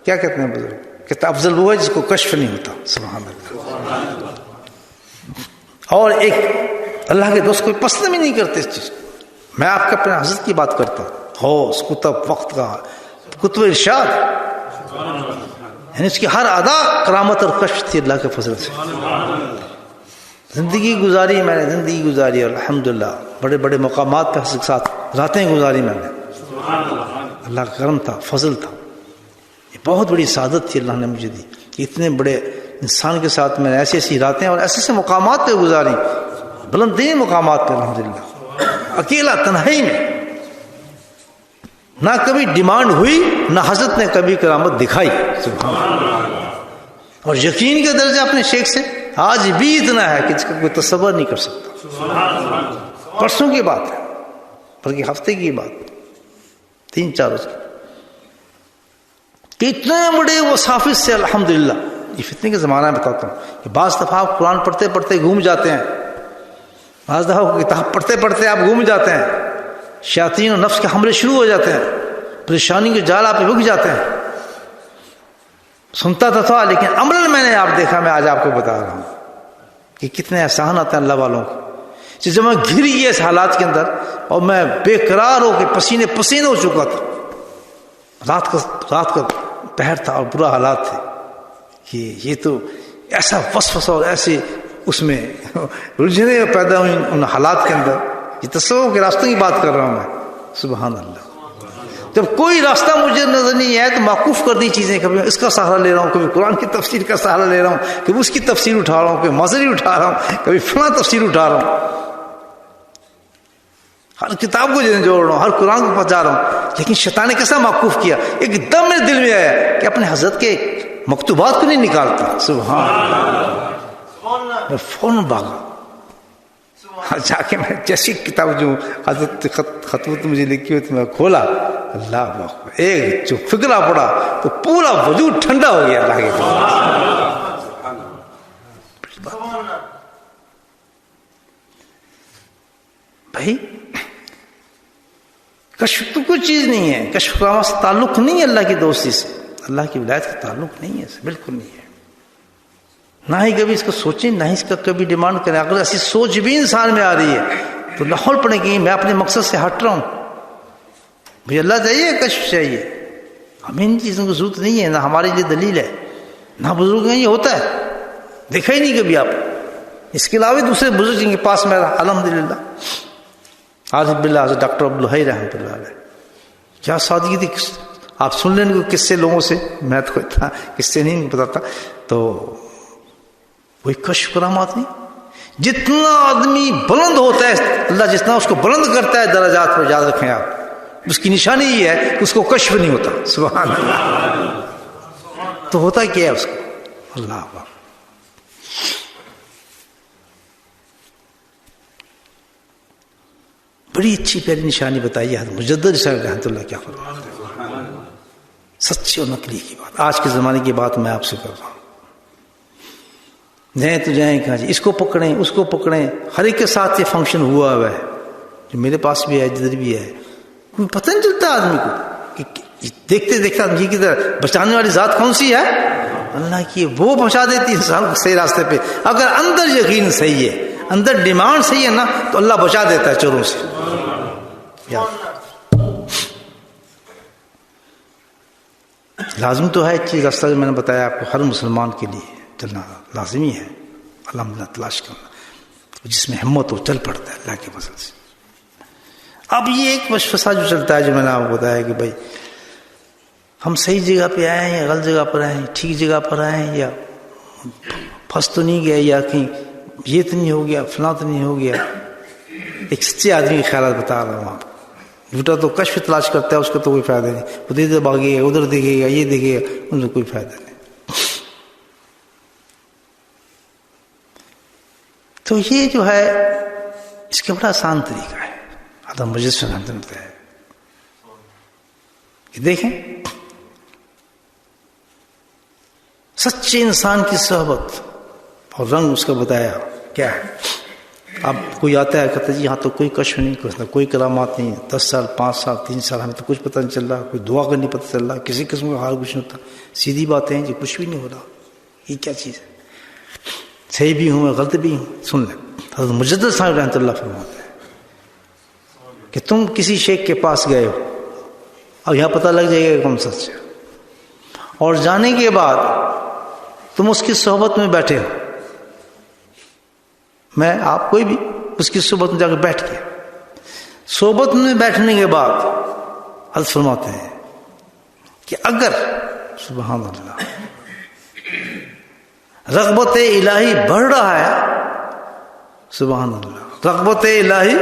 کیا کہتے ہیں بزرگ؟ کہتا افضل وہ ہے جس کو کشف نہیں ہوتا، سبحان اللہ۔ اور ایک اللہ کے دوست کو پسند بھی نہیں کرتے اس چیز کو۔ میں آپ کے اپنے حضرت کی بات کرتا ہوں، اس کتب وقت کا کتب ارشاد، یعنی اس کی ہر ادا کرامت اور کشف تھی اللہ کے فضل سے۔ زندگی گزاری میں نے، زندگی گزاری اور الحمدللہ بڑے بڑے مقامات پہ حضرت کے ساتھ راتیں گزاری میں نے، اللہ کا کرم تھا، فضل تھا، یہ بہت بڑی سعادت تھی اللہ نے مجھے دی کہ اتنے بڑے انسان کے ساتھ میں نے ایسی ایسی راتیں اور ایسے ایسے مقامات پہ گزاری، بلندین مقامات پہ الحمدللہ، اکیلا تنہائی میں، نہ کبھی ڈیمانڈ ہوئی نہ حضرت نے کبھی کرامت دکھائی، سبحان اللہ۔ اور یقین کا درجہ اپنے شیخ سے آج بھی اتنا ہے کہ اس کا کوئی تصور نہیں کر سکتا۔ پرسوں کی بات ہے، بلکہ ہفتے کی بات، 3-4 روز کی، اتنے بڑے وصافت سے الحمدللہ۔ یہ فتنے کے زمانہ میں بتاتا ہوں کہ بعض دفعہ آپ قرآن پڑھتے پڑھتے گھوم جاتے ہیں، بعض دفعہ کتاب پڑھتے پڑھتے آپ گھوم جاتے ہیں، شیاطین و نفس کے حملے شروع ہو جاتے ہیں، پریشانی کے جال آپ پہ رک جاتے ہیں۔ سنتا تو تھا لیکن عمل میں نے آپ دیکھا، میں آج آپ کو بتا رہا ہوں کہ کتنے احسان آتے ہیں اللہ والوں کو۔ جب میں گر گیا اس حالات کے اندر اور میں بے قرار ہو کے پسینے پسینے ہو چکا تھا، رات کا پہر تھا اور برا حالات تھے کہ یہ تو ایسا وسوسہ اور ایسے اس میں رجھنے پیدا ہوئی ان حالات کے اندر، یہ تصوف کے راستوں کی بات کر رہا ہوں میں، سبحان اللہ۔ جب کوئی راستہ مجھے نظر نہیں آیا تو موقوف کر دی چیزیں، کبھی اس کا سہارا لے رہا ہوں، کبھی قرآن کی تفسیر کا سہارا لے رہا ہوں، کبھی اس کی تفسیر اٹھا رہا ہوں، کبھی مظہری اٹھا رہا ہوں، کبھی فلاں تفسیر اٹھا رہا ہوں، ہر کتاب کو جوڑ رہا ہوں، ہر قرآن کو پہنچا رہا ہوں، لیکن شیطان نے کیسا موقوف کیا؟ ایک دم میرے دل میں آیا کہ اپنے حضرت کے مکتوبات کو نہیں نکالتا، سبحان اللہ، میں فوراً بھاگا، جا کے میں جیسی کتاب جو حضرت خطوط مجھے لکھی ہوئی تھی میں کھولا، اللہ اکبر، ایک جو فکرہ پڑا تو پورا وجود ٹھنڈا ہو گیا اللہ کے بھائی۔ کشف تو کوئی چیز نہیں ہے، کشف کرامات سے تعلق نہیں ہے اللہ کی دوستی سے، اللہ کی ولایت کا تعلق نہیں ہے، بالکل نہیں ہے. نہ ہی کبھی اس کو سوچیں، نہ ہی اس کا کبھی ڈیمانڈ کریں. اگر ایسی سوچ بھی انسان میں آ رہی ہے تو لاہور پڑے کہ میں اپنے مقصد سے ہٹ رہا ہوں، مجھے اللہ چاہیے، کشف چاہیے. ہمیں ان چیزوں کی ضرورت نہیں ہے، نہ ہمارے لیے دلیل ہے، نہ بزرگ ہیں یہ ہوتا ہے، دیکھا ہی نہیں کبھی آپ. اس کے علاوہ دوسرے بزرگ جن کے پاس میں الحمدللہ عارف باللہ حضرت ڈاکٹر عبدالحی رحمۃ اللہ علیہ، کیا سادگی تھی. آپ سن لیں گے کس سے لوگوں سے، میں تو اتنا کس سے نہیں بتاتا. تو کوئی کشف کرامات نہیں. جتنا آدمی بلند ہوتا ہے اللہ جتنا اس کو بلند کرتا ہے درجات کو، یاد رکھیں آپ، اس کی نشانی یہ ہے کہ اس کو کشف نہیں ہوتا. سبحان اللہ. تو ہوتا کیا ہے اس کو؟ اللہ اکبر. بڑی اچھی پیاری نشانی بتائی ہے مجدد رحمۃ اللہ کیا فرماتے ہیں. سچی اور نقلی کی بات، آج کے زمانے کی بات میں آپ سے کر رہا ہوں. جائیں تو جائیں کہاں جی، اس کو پکڑیں اس کو پکڑیں. ہر ایک کے ساتھ یہ فنکشن ہوا ہے، جو میرے پاس بھی ہے جدھر بھی ہے. کوئی پتہ نہیں چلتا آدمی کو کہ دیکھتے دیکھتے آدمی کی طرح بچانے والی ذات کون سی ہے؟ اللہ کی. وہ پہنچا دیتی ہے انسان کو صحیح راستے پہ. اگر اندر یقین صحیح ہے، اندر ڈیمانڈ صحیح ہے نا، تو اللہ بچا دیتا ہے چوروں سے. لازم تو ہے چیز، راستہ جو میں نے بتایا آپ کو ہر مسلمان کے لیے چلنا لازمی ہے. الحمدللہ تلاش کرنا، جس میں ہمت ہو چل پڑتا ہے اللہ کے فضل سے. اب یہ ایک وسوسہ جو چلتا ہے، جو میں نے آپ کو بتایا کہ بھائی ہم صحیح جگہ پہ آئے ہیں یا غلط جگہ پر آئے ہیں، ٹھیک جگہ پر آئے ہیں یا پھنس تو نہیں گئے، یا کہیں یہ تو نہیں ہو گیا، فلاں تو نہیں ہو گیا. ایک سچے آدمی کے خیالات بتا رہا ہوں آپ. جھوٹا تو کشف تلاش کرتا ہے، اس کا تو کوئی فائدہ نہیں. ادھر بھاگے گا، ادھر دیکھے گا، یہ دیکھے گا، ان سے کوئی فائدہ نہیں. تو یہ جو ہے اس کا بڑا آسان طریقہ ہے. آدم مجلس سے ہے کہ دیکھیں سچے انسان کی صحبت اور رنگ اس کا بتایا کیا ہے. اب کوئی آتا ہے کہتا ہے جی یہاں تو کوئی کشف نہیں، کوئی کرامات نہیں، 10 سال 5 سال 3 سال ہمیں تو کچھ پتہ نہیں چل رہا، کوئی دعا کا نہیں پتہ چل رہا، کسی قسم کا حال کچھ نہیں ہوتا. سیدھی باتیں ہیں جی، کچھ بھی نہیں ہو رہا. یہ کیا چیز ہے؟ صحیح بھی ہوں میں غلط بھی ہوں. سن لیں حضرت مجدد صاحب رحمۃ اللہ فرماتے ہیں کہ تم کسی شیخ کے پاس گئے ہو، اب یہاں پتہ لگ جائے گا کہ کون سچ ہے. اور جانے کے بعد تم اس کی صحبت میں بیٹھے ہو، میں آپ کوئی بھی اس کی صحبت میں جا کے بیٹھ کے، صحبت میں بیٹھنے کے بعد حضرت فرماتے ہیں کہ اگر سبحان اللہ رغبت الہی بڑھ رہا ہے، سبحان اللہ رغبت الہی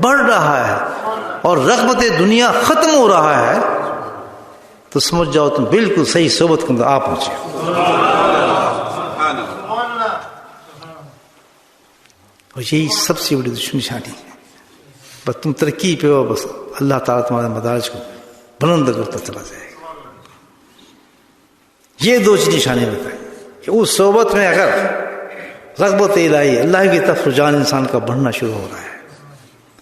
بڑھ رہا ہے اور رغبت دنیا ختم ہو رہا ہے، تو سمجھ جاؤ تم بالکل صحیح صحبت کے اندر آپ پہنچے. اور یہی سب سے بڑی نشانی ہے. بس تم ترقی پہ ہو، بس اللہ تعالیٰ تمہارے مدارج کو بلند کرتا چلا جائے گا. یہ 2 چیز نشانی بتائی کہ اس صحبت میں اگر رغبت الہی اللہ کی طرف رجحان انسان کا بڑھنا شروع ہو رہا ہے،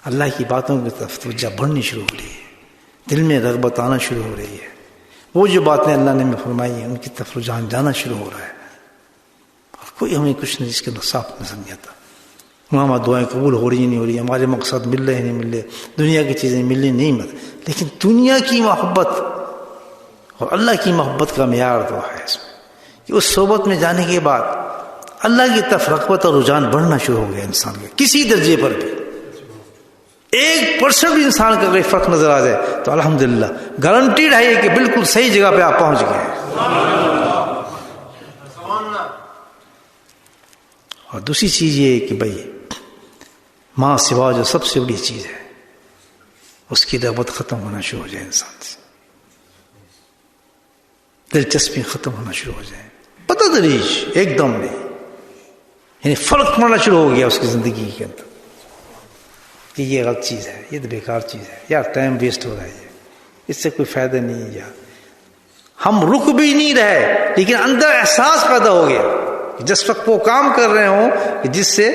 اللہ کی باتوں کی طرف توجہ بڑھنی شروع ہو رہی ہے، دل میں رغبت آنا شروع ہو رہی ہے، وہ جو باتیں اللہ نے ہمیں فرمائی ہیں ان کی طرف رجحان جانا شروع ہو رہا ہے. اور کوئی ہمیں کچھ نہیں جس کے اندر صاف نظر نہیں آتا. ہماری دعائیں قبول ہو رہی نہیں ہو رہی، ہمارے مقصد مل رہے نہیں مل رہے، دنیا کی چیزیں مل رہی نہیں مل، لیکن دنیا کی محبت اور اللہ کی محبت کا معیار تو ہے اس میں کہ اس صحبت میں جانے کے بعد اللہ کی طرف رغبت اور رجحان بڑھنا شروع ہو گیا انسان کے کسی درجے پر بھی. 1% بھی انسان کا کوئی فرق نظر آ جائے تو الحمدللہ گارنٹیڈ ہے یہ کہ بالکل صحیح جگہ پہ آپ پہنچ گئے ہیں. اور دوسری چیز یہ کہ بھائی ماں سوا جو سب سے بڑی چیز ہے اس کی رغبت ختم ہونا شروع ہو جائے، انسان سے دلچسپی ختم ہونا شروع ہو جائے، پتہ دریج ایک دم نہیں، یعنی فرق پڑنا شروع ہو گیا اس کی زندگی کے اندر کہ یہ غلط چیز ہے، یہ تو بیکار چیز ہے، یار ٹائم ویسٹ ہو رہا ہے، اس سے کوئی فائدہ نہیں ہے. یار ہم رک بھی نہیں رہے لیکن اندر احساس پیدا ہو گیا کہ جس وقت وہ کام کر رہے ہوں کہ جس سے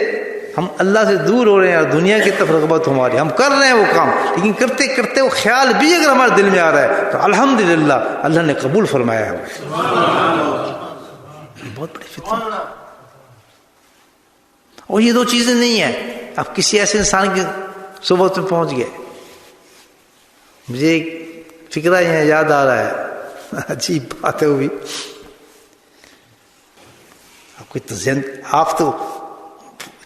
ہم اللہ سے دور ہو رہے ہیں اور دنیا کی طرف رغبت ہماری، ہم کر رہے ہیں وہ کام، لیکن کرتے کرتے وہ خیال بھی اگر ہمارے دل میں آ رہا ہے تو الحمدللہ اللہ نے قبول فرمایا ہے۔ بہت بڑی فتنہ، اور یہ دو چیزیں نہیں ہیں۔ اب کسی ایسے انسان کی صحبت میں پہنچ گئے، مجھے ایک فکرہ یہاں یاد آ رہا ہے، عجیب بات ہے وہ بھی، آپ تو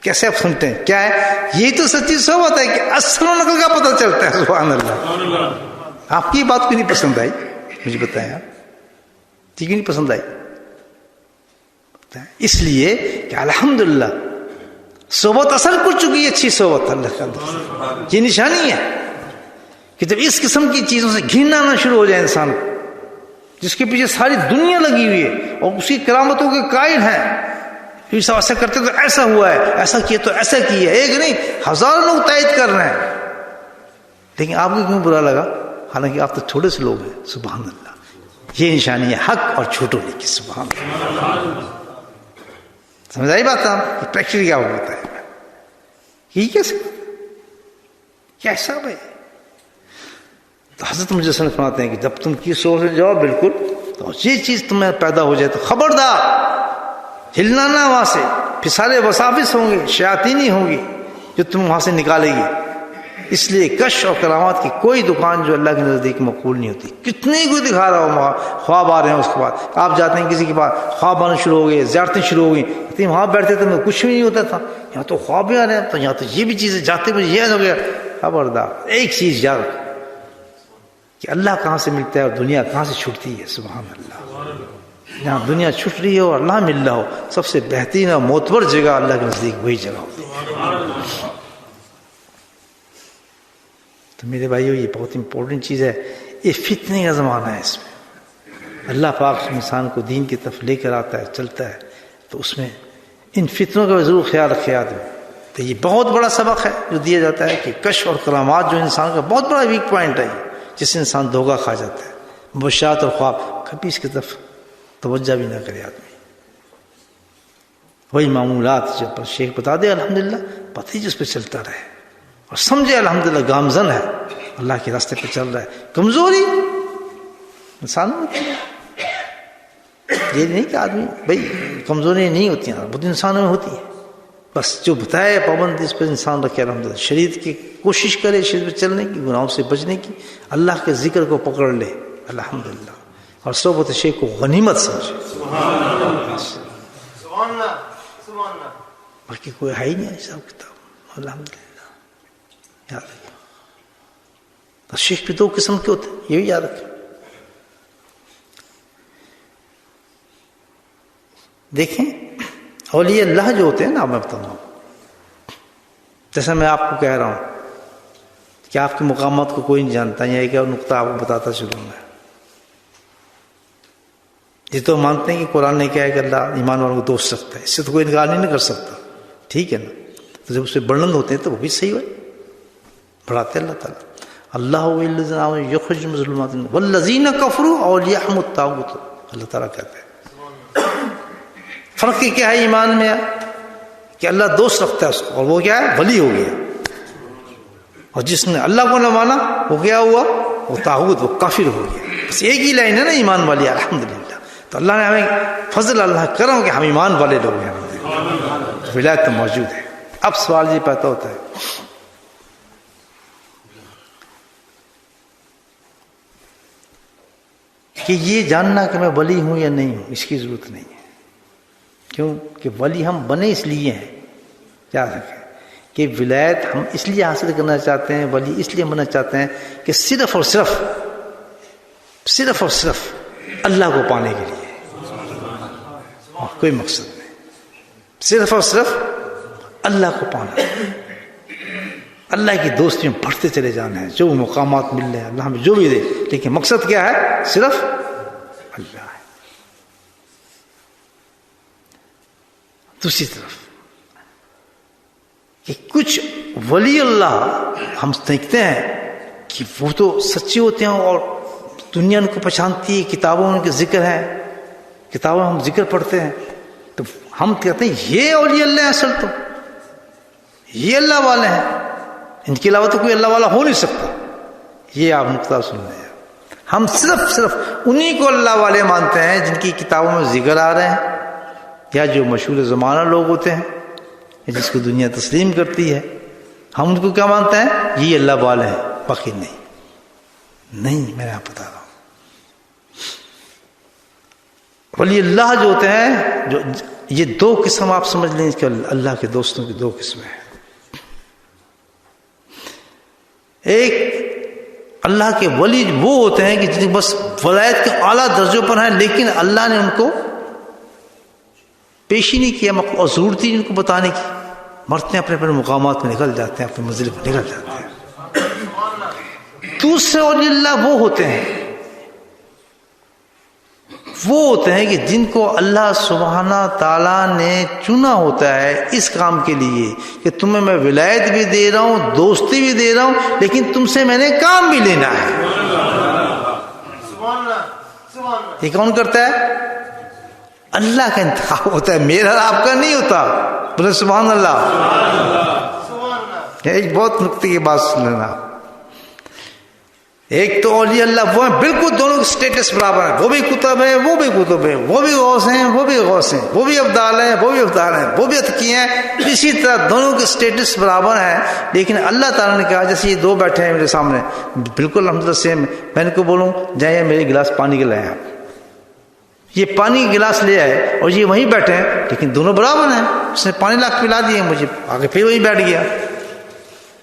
کیسے آپ سنتے ہیں، کیا ہے یہ تو سچی صحبت ہے کہ اصل و نقل کا پتہ چلتا ہے۔ سبحان اللہ، آپ کی بات کو نہیں پسند آئی، مجھے بتائیں آپ ٹھیک نہیں پسند آئی؟ اس لیے کہ الحمدللہ صحبت اثر کر چکی ہے، اچھی صحبت اللہ کا اندر، یہ نشانی ہے کہ جب اس قسم کی چیزوں سے گھننا آنا شروع ہو جائے انسان کو، جس کے پیچھے ساری دنیا لگی ہوئی ہے اور اسی کرامتوں کے قائل ہیں، یہ سب ایسا کرتے تو ایسا ہوا ہے، ایسا کیا تو ایسا کیا، ایک نہیں ہزاروں لوگ تائید کر رہے ہیں، لیکن آپ کو کیوں برا لگا؟ حالانکہ آپ تو تھوڑے سے لوگ ہیں۔ سبحان اللہ، یہ نشانی ہے حق اور جھوٹ ہونے کی۔ سبحان اللہ، سمجھ آئی بات؟ آپ پریکٹیکلی کیا ہوتا ہے، یہ کیسے کیا حساب ہے؟ تو حضرت مجسم فرماتے ہیں کہ جب تم کی سوچ میں جاؤ بالکل، تو یہ چیز تمہیں پیدا ہو جائے تو خبردار ہلنا نہ وہاں سے، پھر سارے وساوس ہوں گے، شیاطینی ہوں گی جو تم وہاں سے نکالے گی۔ اس لیے کش اور کرامات کی کوئی دکان جو اللہ کے نزدیک مقبول نہیں ہوتی، کتنے کوئی دکھا رہا ہو، خواب آ رہے ہیں، اس کے بعد آپ جاتے ہیں کسی کے پاس، خواب آنا شروع ہو گئے، زیارتیں شروع ہو گئی، وہاں بیٹھتے تھے کچھ بھی نہیں ہوتا تھا، یہاں تو خواب بھی آ رہے ہیں، تو یہاں تو یہ بھی چیزیں جاتے مجھے یہ ہو گیا۔ خبردار، ایک چیز یاد کہ اللہ کہاں سے ملتا ہے اور دنیا کہاں سے چھوٹتی ہے۔ سبحان اللہ، جہاں دنیا چھوٹ رہی ہو اور اللہ مل رہا ہو، سب سے بہترین اور معتبر جگہ اللہ کے نزدیک وہی جگہ ہوتی ہے۔ تو میرے بھائیو، یہ بہت امپورٹنٹ چیز ہے، یہ فتنے کا زمانہ ہے، اس میں اللہ پاک انسان کو دین کی طرف لے کر آتا ہے، چلتا ہے، تو اس میں ان فتنوں کا ضرور خیال رکھے آدمی۔ تو یہ بہت بڑا سبق ہے جو دیا جاتا ہے کہ کشف اور کرامات جو انسان کا بہت بڑا ویک پوائنٹ ہے، جس سے انسان دھوکہ کھا جاتا ہے، مبشرات اور خواب، کبھی اس کی طرف توجہ بھی نہ کرے آدمی۔ وہی معمولات جب شیخ بتا دے الحمدللہ، پتہ ہی جس پہ چلتا رہے اور سمجھے الحمدللہ گامزن ہے، اللہ کے راستے پہ چل رہا ہے۔ کمزوری انسان ہوتی ہے، یہ نہیں کہ آدمی بھائی کمزوری نہیں ہوتی ہیں، بہت انسانوں میں ہوتی ہے، بس جو بتائے پابند اس پہ انسان رکھے الحمدللہ، شریعت کی کوشش کرے، شریعت پہ چلنے کی، گناہوں سے بچنے کی، اللہ کے ذکر کو پکڑ لے الحمدللہ، اور صحبت شیخ کو غنیمت سمجھے۔ باقی کوئی ہے ہی نہیں حساب کتاب، الحمدللہ یاد رکھیں۔ تو شیخ بھی دو قسم کے ہوتے ہیں، یہ بھی یاد رکھیں۔ دیکھیں اولیاء اللہ جو ہوتے ہیں نا، میں بتاؤں جیسا میں آپ کو کہہ رہا ہوں کہ آپ کے مقامات کو کوئی نہیں جانتا، یہ ایک اور نقطہ آپ کو بتاتا چلوں میں۔ یہ تو مانتے ہیں کہ قرآن نے کہا ہے کہ اللہ ایمان والوں کو دوست رکھتا ہے، اس سے تو کوئی انکار نہیں کر سکتا، ٹھیک ہے نا؟ تو جب اس پہ بلند ہوتے ہیں تو وہ بھی صحیح ہے، بڑھاتے اللہ تعالیٰ۔ اللہ یخرج من الظلمات والذین کفروا اولیاءہم الطاغوت، اللہ تعالیٰ کہتے ہیں۔ فرق کیا ہے ایمان میں کہ اللہ دوست رکھتا ہے اس کو، اور وہ کیا ہے؟ ولی ہو گیا، اور جس نے اللہ کو نہ مانا وہ کیا ہوا؟ وہ طاغوت، وہ کافر ہو گیا۔ بس ایک ہی لائن ہے نا ایمان والی، الحمدللہ۔ تو اللہ نے ہمیں فضل، اللہ کرم کہ ہم ایمان والے لوگ ہیں، ولایت تو موجود ہے۔ اب سوال یہ پیدا ہوتا ہے کہ یہ جاننا کہ میں ولی ہوں یا نہیں ہوں، اس کی ضرورت نہیں ہے۔ کیوں کہ ولی ہم بنے اس لیے ہیں، یاد رکھیں کہ ولایت ہم اس لیے حاصل کرنا چاہتے ہیں، ولی اس لیے بننا چاہتے ہیں کہ صرف اور صرف اللہ کو پانے کے لیے، اور کوئی مقصد نہیں، صرف اور صرف اللہ کو پانا، اللہ کی دوستی میں بڑھتے چلے جانا ہے، جو مقامات مل رہے ہیں اللہ ہمیں جو بھی دے، لیکن مقصد کیا ہے؟ صرف اللہ ہے۔ دوسری طرف کہ کچھ ولی اللہ ہم دیکھتے ہیں کہ وہ تو سچے ہوتے ہیں اور دنیا ان کو پہچانتی ہے، کتابوں میں ان کے ذکر ہے، کتابوں میں ہم ذکر پڑھتے ہیں، تو ہم کہتے ہیں یہ اولیاء اللہ اصل تو یہ اللہ والے ہیں، ان کے علاوہ تو کوئی اللہ والا ہو نہیں سکتا. یہ آپ نقطہ سن لیں. ہم صرف انہی کو اللہ والے مانتے ہیں جن کی کتابوں میں ذکر آ رہے ہیں، یا جو مشہور زمانہ لوگ ہوتے ہیں جس کو دنیا تسلیم کرتی ہے. ہم ان کو کیا مانتے ہیں؟ یہ اللہ والے ہیں، باقی نہیں. میں آپ بتا رہا ہوں، ولی اللہ جو ہوتے ہیں، جو یہ دو قسم آپ سمجھ لیں کہ اللہ کے دوستوں کی دو قسمیں ہیں. ایک اللہ کے ولی وہ ہوتے ہیں کہ جن بس ولایت کے اعلیٰ درجوں پر ہیں، لیکن اللہ نے ان کو پیش ہی نہیں کیا اور ضرورت ہی ان کو بتانے کی. مرتے ہیں اپنے اپنے مقامات میں نکل جاتے ہیں، اپنے منزل پر نکل جاتے ہیں. دوسرے ولی اللہ وہ ہوتے ہیں کہ جن کو اللہ سبحانہ تعالیٰ نے چنا ہوتا ہے اس کام کے لیے کہ تمہیں میں ولایت بھی دے رہا ہوں، دوستی بھی دے رہا ہوں، لیکن تم سے میں نے کام بھی لینا ہے. یہ کون کرتا ہے؟ اللہ کا انتخاب ہوتا ہے، میرا آپ کا نہیں ہوتا. بولے سبحان اللہ. ایک بہت نکتے کی بات سن لینا. ایک تو اولیاء اللہ وہ ہیں بالکل دونوں کے سٹیٹس برابر ہیں، وہ بھی کتب ہیں، وہ بھی کتب ہیں، وہ بھی غوث ہیں، وہ بھی غوث ہیں، وہ بھی ابدال ہیں، وہ بھی ابدال ہیں، وہ بھی اتقی ہیں. اسی طرح دونوں کے سٹیٹس برابر ہیں. لیکن اللہ تعالیٰ نے کہا جیسے یہ دو بیٹھے ہیں میرے سامنے بالکل الحمدللہ سیم، میں ان کو بولوں جائیں میرے گلاس پانی کے لائیں، آپ یہ پانی کا گلاس لے آئے اور یہ وہیں بیٹھے ہیں، لیکن دونوں برابر ہیں. اس نے پانی لا کے پلا دیے مجھے، آگے پھر وہیں بیٹھ گیا.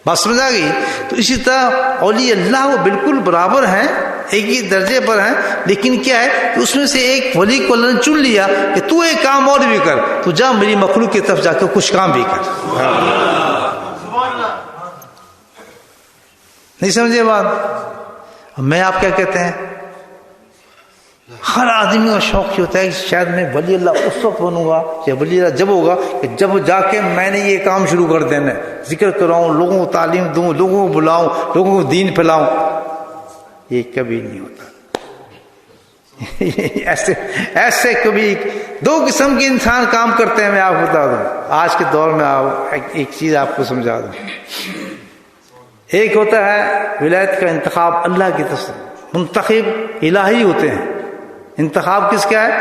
بات سمجھ آ گئی؟ تو اسی طرح اولیاء اللہ وہ بالکل برابر ہیں، ایک ہی درجے پر ہیں، لیکن کیا ہے کہ اس میں سے ایک ولی کو اللہ نے چن لیا کہ تو ایک کام اور بھی کر، تو جا میری مخلوق کی طرف جا کے کچھ کام بھی کر. نہیں سمجھے بات؟ میں آپ کیا کہتے ہیں، ہر آدمی کا شوق یہ ہوتا ہے کہ شاید میں ولی اللہ اس وقت بنوں گا یا ولی اللہ جب ہوگا کہ جب جا کے میں نے یہ کام شروع کر دینا ہے، ذکر کراؤں، لوگوں کو تعلیم دوں، لوگوں کو بلاؤں، لوگوں کو دین پھیلاؤں. یہ کبھی نہیں ہوتا. ایسے کبھی دو قسم کے انسان کام کرتے ہیں. میں آپ کو بتا دوں، آج کے دور میں ایک چیز آپ کو سمجھا دوں. ایک ہوتا ہے ولایت کا انتخاب اللہ کی طرف سے، منتخب الہی ہوتے ہیں. انتخاب کس کا ہے؟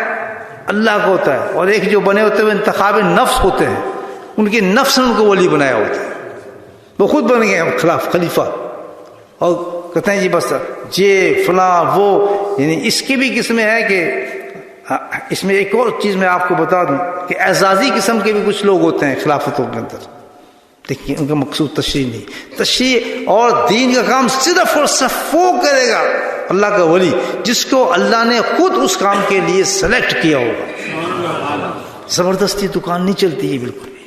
اللہ کا ہوتا ہے. اور ایک جو بنے ہوتے ہیں انتخاب نفس ہوتے ہیں، ان کے نفس نے ان کو ولی بنایا ہوتا ہے. وہ خود بن گئے ہیں خلیفہ اور کہتے ہیں جی بس یہ فلاں وہ. یعنی اس کی بھی قسمیں ہے کہ اس میں ایک اور چیز میں آپ کو بتا دوں کہ اعزازی قسم کے بھی کچھ لوگ ہوتے ہیں خلافتوں کے اندر. دیکھیے ان کا مقصود تشریح نہیں، تشریح اور دین کا کام صرف اور صرف وہ کرے گا اللہ کا ولی جس کو اللہ نے خود اس کام کے لیے سلیکٹ کیا ہوگا. زبردستی دکان نہیں چلتی ہے بالکل بھی.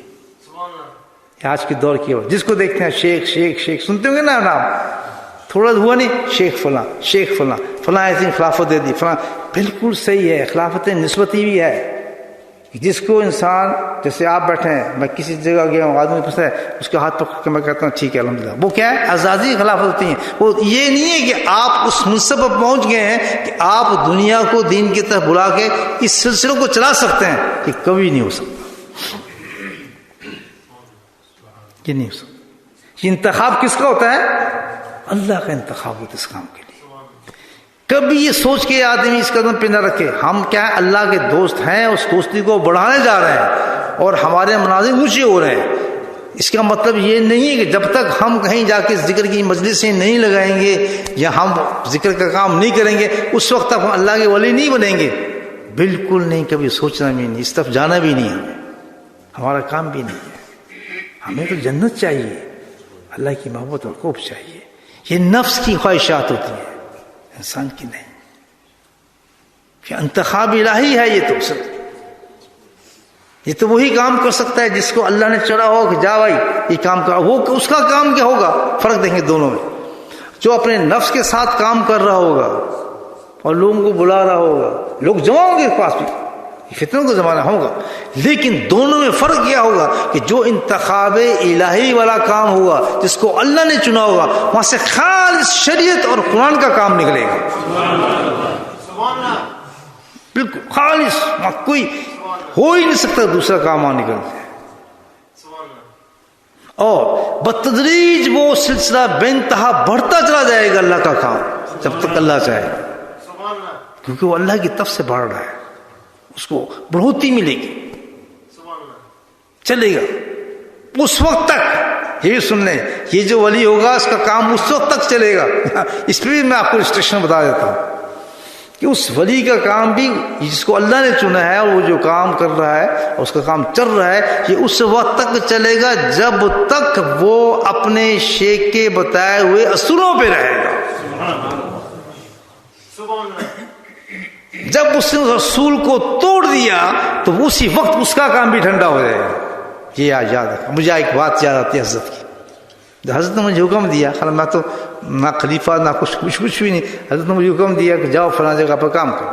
آج کے دور کی جس کو دیکھتے ہیں شیخ شیخ شیخ سنتے ہوں گے نا نام، تھوڑا ہوا نہیں شیخ فلاں شیخ فلاں فلاں ایسی خلافت دے دی فلاں. بالکل صحیح ہے، خلافت نسبتی بھی ہے. جس کو انسان جیسے آپ بیٹھے ہیں، میں کسی جگہ گیا ہوں، آدمی پوچھتا ہے، اس کے ہاتھ پکڑ کے میں کہتا ہوں ٹھیک ہے الحمدللہ. وہ کیا ہے؟ اعزازی خلافت ہوتی ہیں. وہ یہ نہیں ہے کہ آپ اس منصب پر پہنچ گئے ہیں کہ آپ دنیا کو دین کی طرف بلا کے اس سلسلے کو چلا سکتے ہیں. یہ کبھی نہیں ہو سکتا، یہ نہیں ہو سکتا. یہ انتخاب کس کا ہوتا ہے؟ اللہ کا انتخاب ہوتا ہے اس کام کے لیے. کبھی یہ سوچ کے آدمی اس قدم پہ نہ رکھے ہم کیا ہے اللہ کے دوست ہیں، اس دوستی کو بڑھانے جا رہے ہیں اور ہمارے مناظر اونچے ہو رہے ہیں. اس کا مطلب یہ نہیں ہے کہ جب تک ہم کہیں جا کے ذکر کی مجلسیں نہیں لگائیں گے یا ہم ذکر کا کام نہیں کریں گے اس وقت تک ہم اللہ کے ولی نہیں بنیں گے. بالکل نہیں، کبھی سوچنا بھی نہیں، اس طرف جانا بھی نہیں. ہمارا کام بھی نہیں ہے. ہمیں تو جنت چاہیے، اللہ کی محبت اور خوف چاہیے. یہ نفس کی خواہشات ہوتی ہیں، انسان کی نہیں. کہ انتخاب الہی ہے. یہ تو وہی کام کر سکتا ہے جس کو اللہ نے چڑھا ہو کہ جا بھائی یہ کام کر. وہ اس کا کام کیا ہوگا؟ فرق دیکھیں دونوں میں. جو اپنے نفس کے ساتھ کام کر رہا ہوگا اور لوگوں کو بلا رہا ہوگا، لوگ جمع ہوں گے پاس بھی، فتنوں کا زمانہ ہوگا، لیکن دونوں میں فرق کیا ہوگا کہ جو انتخاب الہی والا کام ہوگا جس کو اللہ نے چنا ہوگا وہاں سے خالص شریعت اور قرآن کا کام نکلے گا. بالکل خالص، وہاں کوئی ہو ہی نہیں سکتا دوسرا کام وہاں نکلتا ہے. اور بتدریج وہ سلسلہ بے انتہا بڑھتا چلا جائے گا اللہ کا کام، جب تک اللہ چاہے، کیونکہ وہ اللہ کی طرف سے بڑھ رہا ہے، اس کو بڑھوتی ملے گی، چلے گا اس وقت تک۔ یہ سن لیں، یہ جو ولی ہوگا اس کا کام اس وقت تک چلے گا۔ اس پہ بھی میں آپ کو ریسٹرکشن بتا دیتا ہوں کہ اس ولی کا کام بھی، جس کو اللہ نے چنا ہے، وہ جو کام کر رہا ہے اور اس کا کام چل رہا ہے، یہ اس وقت تک چلے گا جب تک وہ اپنے شیخ کے بتائے ہوئے اصولوں پہ رہے گا۔ جب اس نے رسول کو توڑ دیا تو اسی وقت اس کا کام بھی ٹھنڈا ہو جائے گا۔ یہ یاد رکھا۔ مجھے ایک بات یاد آتی ہے حضرت کی، حضرت نے مجھے حکم دیا، میں تو نہ خلیفہ نہ کچھ بھی نہیں، حضرت نے مجھے حکم دیا کہ جاؤ فلاں جگہ پر کام کرو۔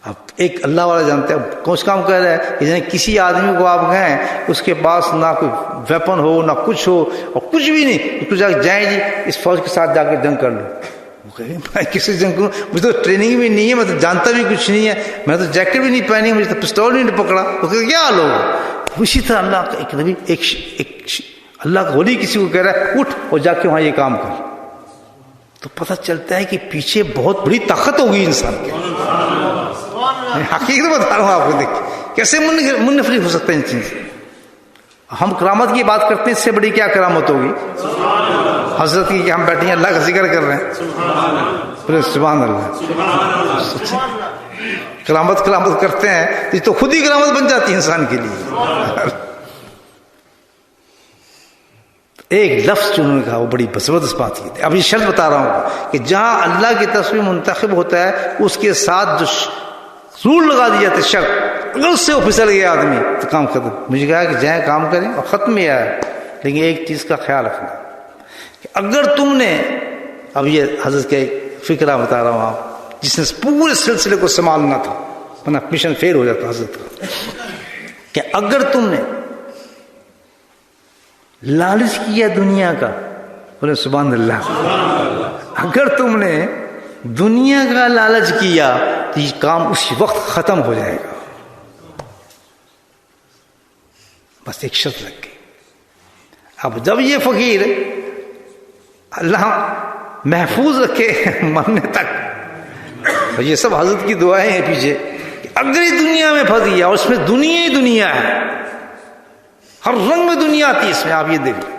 اب ایک اللہ والا جانتا ہے کون سا کام کر رہا ہے، کہ کسی آدمی کو آپ گئے اس کے پاس نہ کوئی ویپن ہو نہ کچھ ہو اور کچھ بھی نہیں، تو جائیں جی اس فوج کے ساتھ جا کے جنگ کر لو۔ میں کسی جنگ کروں، مجھے تو ٹریننگ بھی نہیں ہے، میں تو جانتا بھی کچھ نہیں ہے، میں تو جیکٹ بھی نہیں پہنی، مجھے تو پسٹول بھی نہیں پکڑا، وہ کہ کیا حال ہوگا؟ اسی طرح اللہ کا ایک نبی، ایک اللہ کا ولی کسی کو کہہ رہا ہے اٹھ اور جا کے وہاں یہ کام کر، تو پتہ چلتا ہے کہ پیچھے بہت بڑی طاقت ہوگی انسان کے۔ حقیقت بتا رہا ہوں آپ کو، دیکھ کیسے منفرد ہو سکتے ہیں ان چیز سے۔ ہم کرامت کی بات کرتے ہیں، اس سے بڑی کیا کرامت ہوگی حضرت کی کہ ہم بیٹھے ہیں اللہ کا ذکر کر رہے ہیں، سبحان اللہ۔ کرامت کرتے ہیں تو خود ہی کرامت بن جاتی ہے انسان کے لیے۔ ایک لفظ جو انہوں نے کہا وہ بڑی زبردست بات کی تھی۔ اب یہ شرط بتا رہا ہوں کہ جہاں اللہ کی طرف سے منتخب ہوتا ہے اس کے ساتھ جو رول لگا دیا جاتے شرط، اگر اس سے وہ پھسل گیا آدمی تو کام ختم۔ مجھے کہا کہ جائیں کام کریں اور ختم ہی آیا، لیکن ایک چیز کا خیال رکھنا کہ اگر تم نے، اب یہ حضرت کا ایک فکرہ بتا رہا ہوں آپ، جس نے پورے سلسلے کو سنبھالنا تھا ورنہ مشن فیل ہو جاتا حضرت کا، کہ اگر تم نے لالچ کیا دنیا کا، بولے سبحان اللہ، اگر تم نے دنیا کا لالچ کیا تو یہ کام اسی وقت ختم ہو جائے گا۔ بس ایک شرط لگ گئی۔ اب جب یہ فقیر اللہ محفوظ رکھے مرنے تک، یہ سب حضرت کی دعائیں ہیں پیچھے، کہ اگر یہ دنیا میں پھنس گیا اور اس میں دنیا ہی دنیا ہے، ہر رنگ میں دنیا آتی ہے اس میں، آپ یہ دیکھ لیں،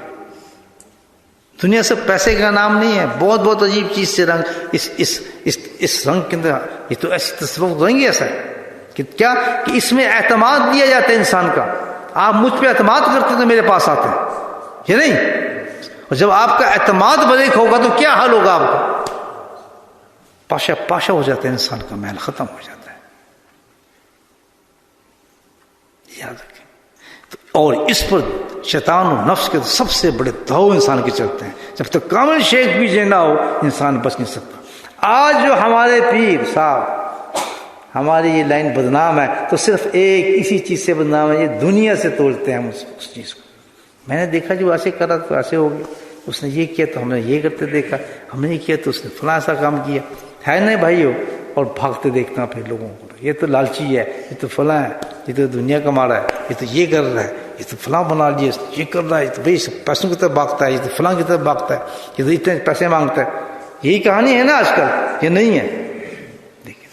دنیا سے پیسے کا نام نہیں ہے، بہت بہت عجیب چیز سے رنگ، اس رنگ کے اندر یہ تو ایسی تصور رنگ ایسا ہے کہ کیا کہ اس میں اعتماد دیا جاتا ہے انسان کا، آپ مجھ پہ اعتماد کرتے تو میرے پاس آتے ہیں، یہ نہیں، اور جب آپ کا اعتماد بریک ہوگا تو کیا حال ہوگا آپ کا؟ پاشا پاشا ہو جاتا ہے انسان کا، محل ختم ہو جاتا ہے، یاد رکھیں۔ اور اس پر شیطان و نفس کے سب سے بڑے داؤ انسان کے چلتے ہیں، جب تک کامل شیخ بھی نہ ہو انسان بچ نہیں سکتا۔ آج جو ہمارے پیر صاحب ہماری یہ لائن بدنام ہے تو صرف ایک اسی چیز سے بدنام ہے، یہ دنیا سے تولتے ہیں ہم اس چیز کو۔ میں نے دیکھا جو ایسے کرا تو ایسے ہو گیا، اس نے یہ کیا تو ہم نے یہ کرتے دیکھا، ہم نے یہ کیا تو اس نے فلاں سا کام کیا ہے نہیں بھائیو، اور بھاگتے دیکھنا پھر لوگوں کو، یہ تو لالچی ہے، یہ تو فلاں ہے، یہ تو دنیا کما رہا ہے، یہ تو یہ کر رہا ہے، یہ تو فلاں بنا لیے، یہ کر رہا ہے، تو بھائی پیسوں کی طرف بھاگتا ہے، یہ تو فلاں کی طرف بھاگتا ہے، یہ تو اتنے پیسے مانگتا ہے۔ یہی کہانی ہے نا آج کل، یہ نہیں ہے۔ دیکھیں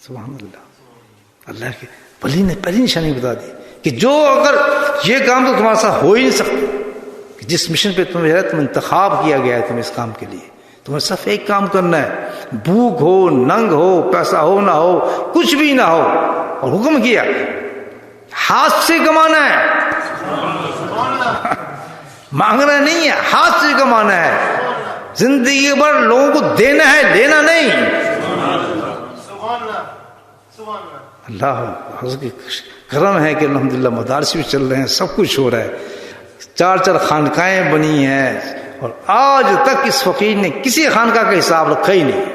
سبحان اللہ، اللہ کے ولی نے پہلی نشانی بتا دی کہ جو اگر یہ کام تو تمہارے ساتھ ہو ہی نہیں سکتا، جس مشن پہ تم انتخاب کیا گیا ہے تم اس کام کے لیے، تمہیں صرف ایک کام کرنا ہے، بھوک ہو ننگ ہو پیسہ ہو نہ ہو کچھ بھی نہ ہو، اور حکم کیا ہاتھ سے کمانا ہے، مانگنا نہیں ہے، ہاتھ سے کمانا ہے، زندگی بھر لوگوں کو دینا ہے، لینا نہیں۔ اللہ حضرت کی کرم ہے کہ الحمدللہ مدارس بھی چل رہے ہیں، سب کچھ ہو رہا ہے، 4 خانقاہیں بنی ہیں، اور آج تک اس فقیر نے کسی خانقاہ کا حساب رکھا ہی نہیں،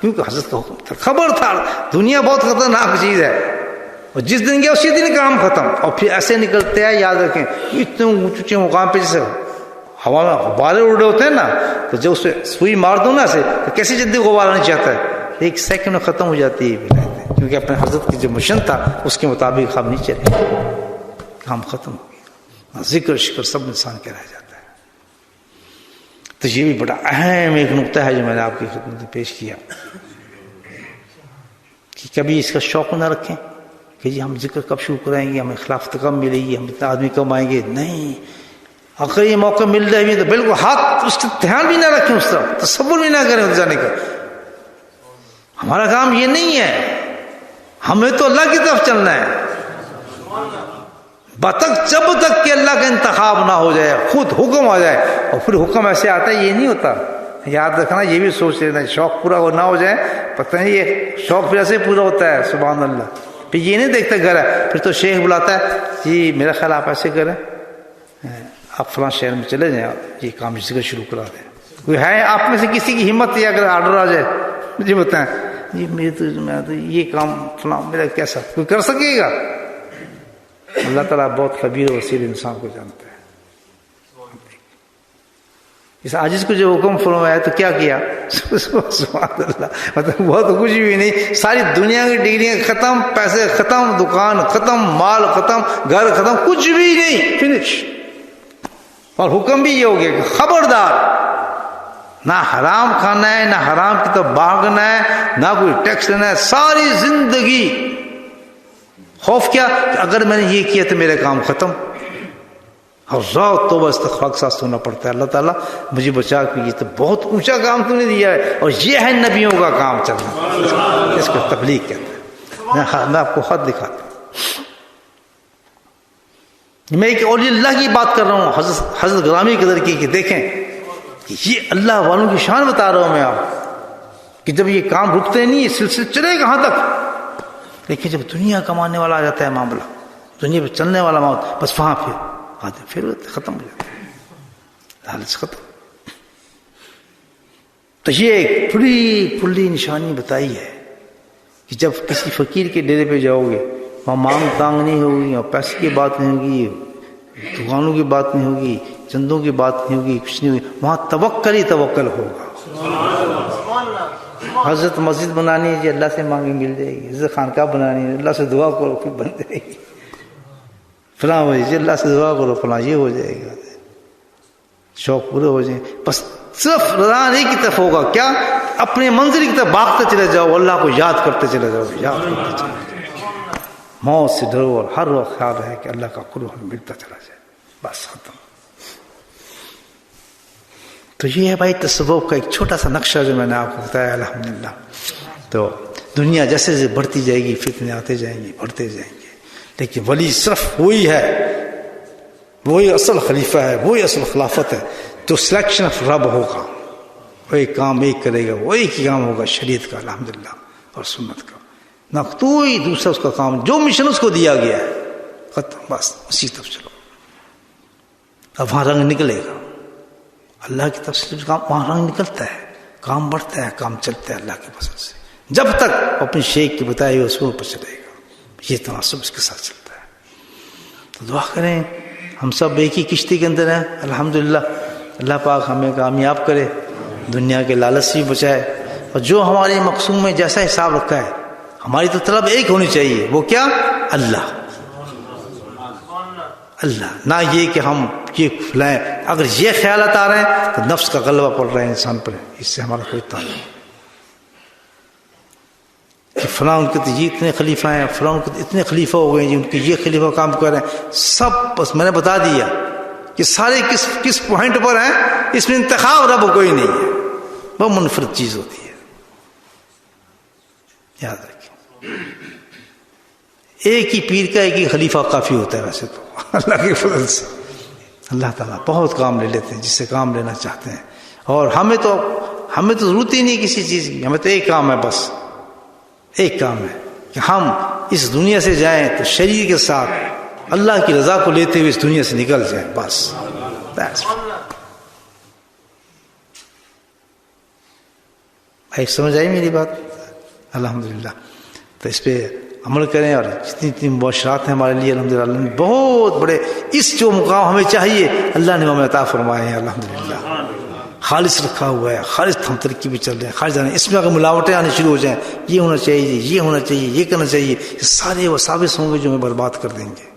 کیونکہ حضرت کا حکم تھا، خبر تھا دنیا بہت خطرناک چیز ہے، اور جس دن گیا اسی دن کام ختم۔ اور پھر ایسے نکلتے ہیں، یاد رکھیں اتنے اونچے مقام پہ جیسے ہوا میں غبارے اڑے ہوتے ہیں نا، تو جب اس پہ سوئی مار دو نا اسے تو کیسی جلدی غبارہ نہیں چاہتا ہے، 1 سیکنڈ میں ختم ہو جاتی ہے، کیونکہ اپنے حضرت کی جو مشن تھا اس کے مطابق ہم نہیں چلے، کام ختم ہو گیا، ذکر شکر سب انسان کے رہ جاتا ہے۔ تو یہ بھی بڑا اہم ایک نقطہ ہے جو میں نے آپ کی خدمت میں پیش کیا، کہ کبھی اس کا شوق نہ رکھیں کہ جی ہم ذکر کب شروع کریں گے، ہمیں خلافت کب ملے گی، ہم اتنا آدمی کب آئیں گے۔ نہیں، اگر یہ موقع مل رہا ہے تو بالکل ہاتھ اس کا دھیان بھی نہ رکھیں، اس طرف تصور بھی نہ کریں اس جانے کا۔ ہمارا کام یہ نہیں ہے، ہمیں تو اللہ کی طرف چلنا ہے، جب تک کہ اللہ کا انتخاب نہ ہو جائے، خود حکم آ جائے۔ اور پھر حکم ایسے آتا ہے، یہ نہیں ہوتا، یاد رکھنا، یہ بھی سوچ لینا، شوق پورا نہ ہو جائے، پتہ نہیں یہ شوق پھر ایسے پورا ہوتا ہے، سبحان اللہ۔ پھر یہ نہیں دیکھتا گھر ہے، پھر تو شیخ بلاتا ہے، جی میرا خیال آپ ایسے کریں، آپ فلاں شہر میں چلے جائیں، یہ کام ذکر شروع کرا دیں۔ کوئی ہے آپ میں سے کسی کی ہمت ہے اگر آرڈر آ جائے مجھے بتائیں، جی میں تو یہ کام فلاں میرا کیسا کوئی کر سکے گا؟ اللہ تعالیٰ بہت خبیر و بصیر انسان کو جانتا ہے۔ اس عاجز کو جو حکم فرمایا تو کیا کیا؟ سبحان اللہ، مطلب وہ تو کچھ بھی نہیں، ساری دنیا کی ڈگریاں ختم، پیسے ختم، دکان ختم، مال ختم، گھر ختم، کچھ بھی نہیں، فنش۔ اور حکم بھی یہ ہو گیا کہ خبردار، نہ حرام کھانا ہے، نہ حرام کی طرف بھاگنا ہے، نہ کوئی ٹیکس لینا ہے، ساری زندگی خوف کیا کہ اگر میں نے یہ کیا تو میرا کام ختم۔ اور ذات توبہ استغفار کے ساتھ سننا پڑتا ہے، اللہ تعالیٰ مجھے بچا کہ یہ تو بہت اونچا کام تو نے دیا ہے، اور یہ ہے نبیوں کا کام چلنا، اس کو تبلیغ کہتے ہیں۔ میں آپ کو خط دکھاتا ہوں، میں ایک اولیاء اللہ کی بات کر رہا ہوں، حضرت گرامی قدر کی، کہ دیکھیں یہ اللہ والوں کی شان بتا رہا ہوں میں آپ، کہ جب یہ کام رکتے نہیں، یہ سلسلہ چلے کہاں تک، لیکن جب دنیا کمانے والا آ جاتا ہے معاملہ، دنیا پہ چلنے والا موت، بس وہاں پھر ختم ہو جاتا ہے، لالچ ختم۔ تو یہ ایک پھلی نشانی بتائی ہے کہ جب کسی فقیر کے ڈیرے پہ جاؤ گے، وہاں مانگ تانگ نہیں ہوگی، اور پیسے کی بات نہیں ہوگی، دکانوں کی بات نہیں ہوگی، چندوں کی بات نہیں ہوگی، کچھ نہیں ہوگی، وہاں توکل ہی توکل ہوگا۔ حضرت مسجد بنانی ہے جی، اللہ سے مانگی مل جائے گی، حضرت خانقاہ بنانی ہے، اللہ سے دعا کرو پھر بن جائے گی، فلاں ہو جی اللہ سے دعا کرو فلاں یہ ہو جائے گا، شوق پورے ہو جائیں۔ بس صرف رضا نہیں کی طرف ہوگا، کیا اپنے منزل کی طرف بھاگتے چلے جاؤ، اللہ کو یاد کرتے چلے جاؤ، یاد کرتے چلے جاؤ، موت سے ڈرو، اور ہر وقت خیال ہے کہ اللہ کا قرب ملتا چلا جائے، بس ختم۔ تو یہ ہے بھائی تصوف کا ایک چھوٹا سا نقشہ جو میں نے آپ کو بتایا الحمدللہ۔ تو دنیا جیسے جیسے بڑھتی جائے گی، فتنے آتے جائیں گے، بڑھتے جائیں گے، لیکن ولی صرف وہی ہے، وہی اصل خلیفہ ہے، وہی اصل خلافت ہے۔ تو سلیکشن آف رب ہوگا، وہی کام ایک کرے گا، وہی کام ہوگا شریعت کا الحمدللہ اور سنت کا، نہ کوئی دوسرا اس کا کام، جو مشن اس کو دیا گیا ہے ختم، بس اسی طرف چلو۔ اب وہاں رنگ نکلے گا، اللہ کی طرف سے کام وہاں رنگ نکلتا ہے، کام بڑھتا ہے، کام چلتا ہے اللہ کے فضل سے، جب تک اپنی شیخ کی بتائی ہوئے اصول پر چلے گا، یہ تناسب اس کے ساتھ چلتا ہے۔ تو دعا کریں ہم سب ایک ہی کشتی کے اندر ہیں الحمدللہ، اللہ پاک ہمیں کامیاب کرے، دنیا کے لالچ سے بھی بچائے، اور جو ہمارے مقصود میں جیسا حساب رکھا ہے، ہماری تو طلب ایک ہونی چاہیے، وہ کیا؟ اللہ، اللہ، نہ یہ کہ ہم یہ کھلائیں۔ اگر یہ خیالات آ رہے ہیں تو نفس کا غلبہ پڑ رہا ہے انسان پر، اس سے ہمارا کوئی تعلق نہیں کہ فلاں ان کے تو یہ اتنے خلیفہ ہیں، فلاں ان کے اتنے خلیفہ ہو گئے ہیں، ان کے یہ خلیفہ کام کر رہے ہیں، سب بس میں نے بتا دیا کہ سارے کس پوائنٹ پر ہیں، اس میں انتخاب رب کوئی نہیں ہے، وہ منفرد چیز ہوتی ہے، یاد رکھیں۔ ایک ہی پیر کا ایک ہی خلیفہ کافی ہوتا ہے ویسے تو اللہ کے فضل سے، اللہ تعالیٰ بہت کام لے لیتے ہیں جس سے کام لینا چاہتے ہیں، اور ہمیں تو ضرورت ہی نہیں کسی چیز کی، ہمیں تو ایک کام ہے، بس ایک کام ہے کہ ہم اس دنیا سے جائیں تو شریر کے ساتھ اللہ کی رضا کو لیتے ہوئے اس دنیا سے نکل جائیں، بس۔ ایک سمجھ آئی میری بات؟ الحمدللہ۔ تو اس پہ عمل کریں، اور جتنی مباشرات ہیں ہمارے لیے الحمدللہ، اللہ نے بہت بڑے اس جو مقام ہمیں چاہیے اللہ نے ہمیں عطا فرمائے ہیں الحمدللہ، خالص رکھا ہوا ہے، خالص ہم ترقی بھی چل رہے ہیں، خالص اس میں اگر ملاوٹیں آنے شروع ہو جائیں، یہ ہونا چاہیے، یہ ہونا چاہیے، یہ کرنا چاہیے، یہ سارے وہ ثابت ہوں گے جو ہمیں برباد کر دیں گے۔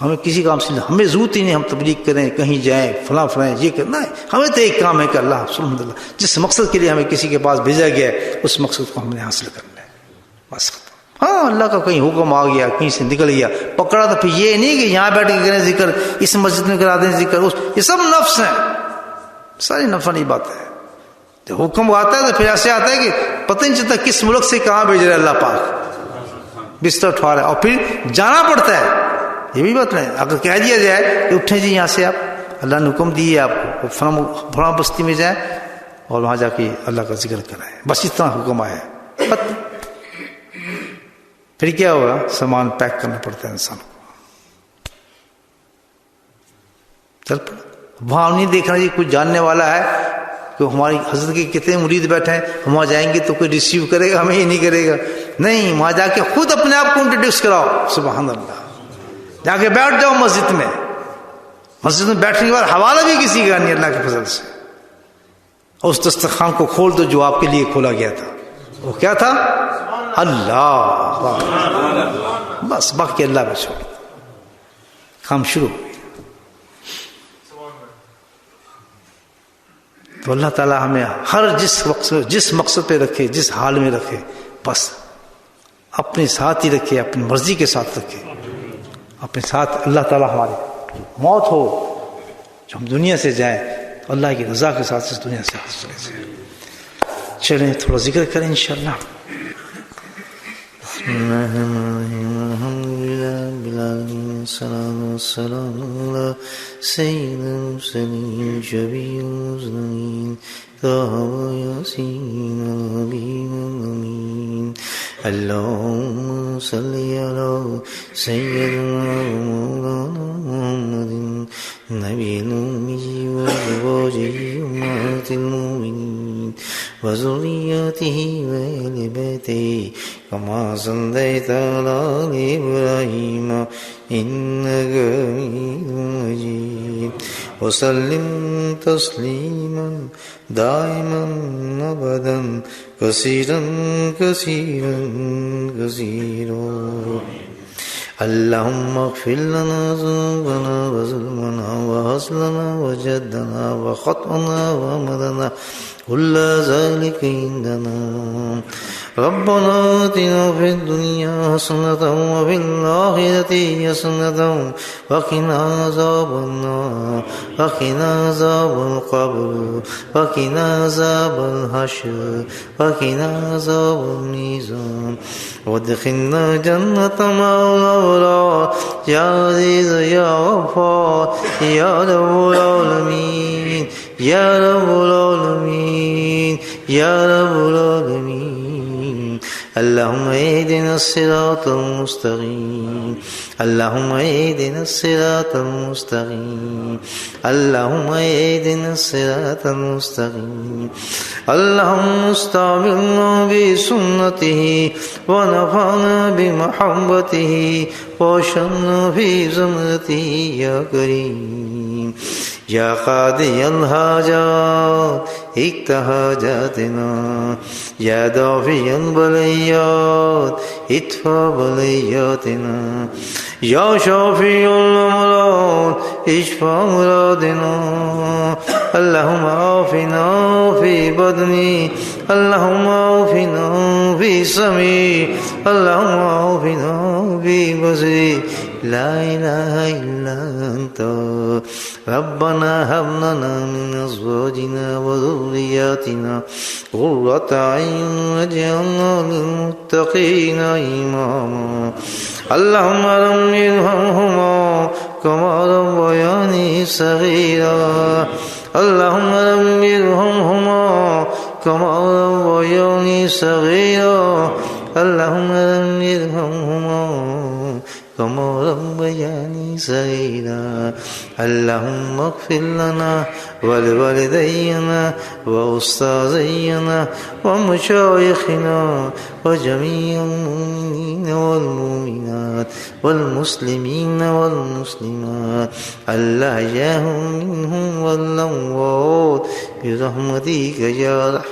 ہمیں کسی کام سے ہمیں ضرورت ہی نہیں ہم تبلیغ کریں کہیں جائیں فلاں یہ کرنا ہے. ہمیں تو ایک کام ہے کہ اللہ الحمد للہ جس مقصد کے لیے ہمیں کسی کے پاس بھیجا گیا ہے اس مقصد کو ہم نے حاصل کرنا ہے بس ختم. ہاں اللہ کا کہیں حکم آ گیا کہیں سے نکل گیا پکڑا تو پھر یہ نہیں کہ یہاں بیٹھ کے کریں ذکر اس مسجد میں کرا دیں ذکر یہ سب نفس ہیں ساری نفسانی بات ہے. جب حکم آتا ہے تو پھر ایسے آتا ہے کہ پتہ نہیں چلتا کس ملک سے کہاں بھیج رہے اللہ پاک بستر اٹھا رہا ہے اور پھر جانا پڑتا ہے. یہ بھی بات نہیں اگر کہہ دیا جائے کہ اٹھیں جی یہاں سے آپ اللہ نے حکم دیے آپ کو فلاں بستی میں جائیں اور وہاں جا کے اللہ کا ذکر کرائیں بس اتنا حکم آیا ہے. پھر کیا ہوگا سامان پیک کرنا پڑتا ہے انسان کو چل پڑا وہاں نہیں دیکھنا جی کوئی جاننے والا ہے کہ ہماری حضرت کے کتنے مرید بیٹھے ہیں ہم وہاں جائیں گے تو کوئی ریسیو کرے گا ہمیں ہی نہیں کرے گا. نہیں وہاں جا کے خود اپنے آپ کو انٹروڈیوس کراؤ سبحان اللہ جا کے بیٹھ جاؤ مسجد میں بیٹھنے کے بعد حوالہ بھی کسی کا نہیں اللہ کے فضل سے. اور اس دسترخوان کو کھول دو جو آپ کے لیے کھولا گیا تھا وہ کیا تھا اللہ بس باقی اللہ پہ چھوڑ کام شروع ہو گیا. تو اللہ تعالیٰ ہمیں ہر جس مقصد پہ رکھے جس حال میں رکھے بس اپنے ساتھ ہی رکھے اپنی مرضی کے ساتھ رکھے اپنے ساتھ. اللہ تعالیٰ ہماری موت ہو جو ہم دنیا سے جائیں اللہ کی رضا کے ساتھ اس دنیا سے چلے جائیں. چلیں تھوڑا ذکر کریں انشاءاللہ. السلام سید المرسلین شفیع المذنبین طه یاسین حبیب الامین. اللهم صل على سيدنا ومولانا محمد النبي الأمي وأزواجه أمهات المؤمنين وذرياته وآل بيته كما صليت على آل إبراهيم إنك حميد مجيد. وسلم تسليما دائما أبدا كثيرا كثيرا كثيرا. اللهم اغفر لنا ذنوبنا وظلمنا وهزلنا وجدنا وخطأنا وأمرنا كل ذلك عندنا. ربنا آتنا في الدنيا حسنة وفي الآخرة حسنة وقنا عذاب النار وقنا عذاب القبر وقنا عذاب الحشر وقنا عذاب الميزان. وادخلنا جنة مع الأبرار يا عزيز يا غفار يا رب العالمين يا رب العالمين يا رب العالمين. اللهم اهدنا الصراط المستقيم اللهم اهدنا الصراط المستقيم اللهم اهدنا الصراط المستقيم. اللهم استعملنا بسنته ونفعنا بمحبته واشرنا في زمرته يا كريم. یا قاضی الحاجات اقض حاجاتنا یا دافع البلیات ادفع بلیاتنا یا شافی الامراض اشفع مرادنا. اللهم عافنا في بدني اللهم عافنا في سمعي اللهم عافنا في بصري لا إله إلا أنت. ربنا هب لنا من أزواجنا وذرياتنا قرة أعين واجعلنا للمتقين إماما. اللهم رب ارحمهما كما ربياني صغيرا اللهم رب ارحمهما كما ربياني صغيرا اللهم رب ارحمهما كما ربياني صغيرا. اللهم اغفر لنا ولوالدينا وأستاذينا ومشايخنا وجميع المؤمنين والمؤمنات والمسلمين والمسلمات الأحياء منهم والأموات برحمتك يا رحمن.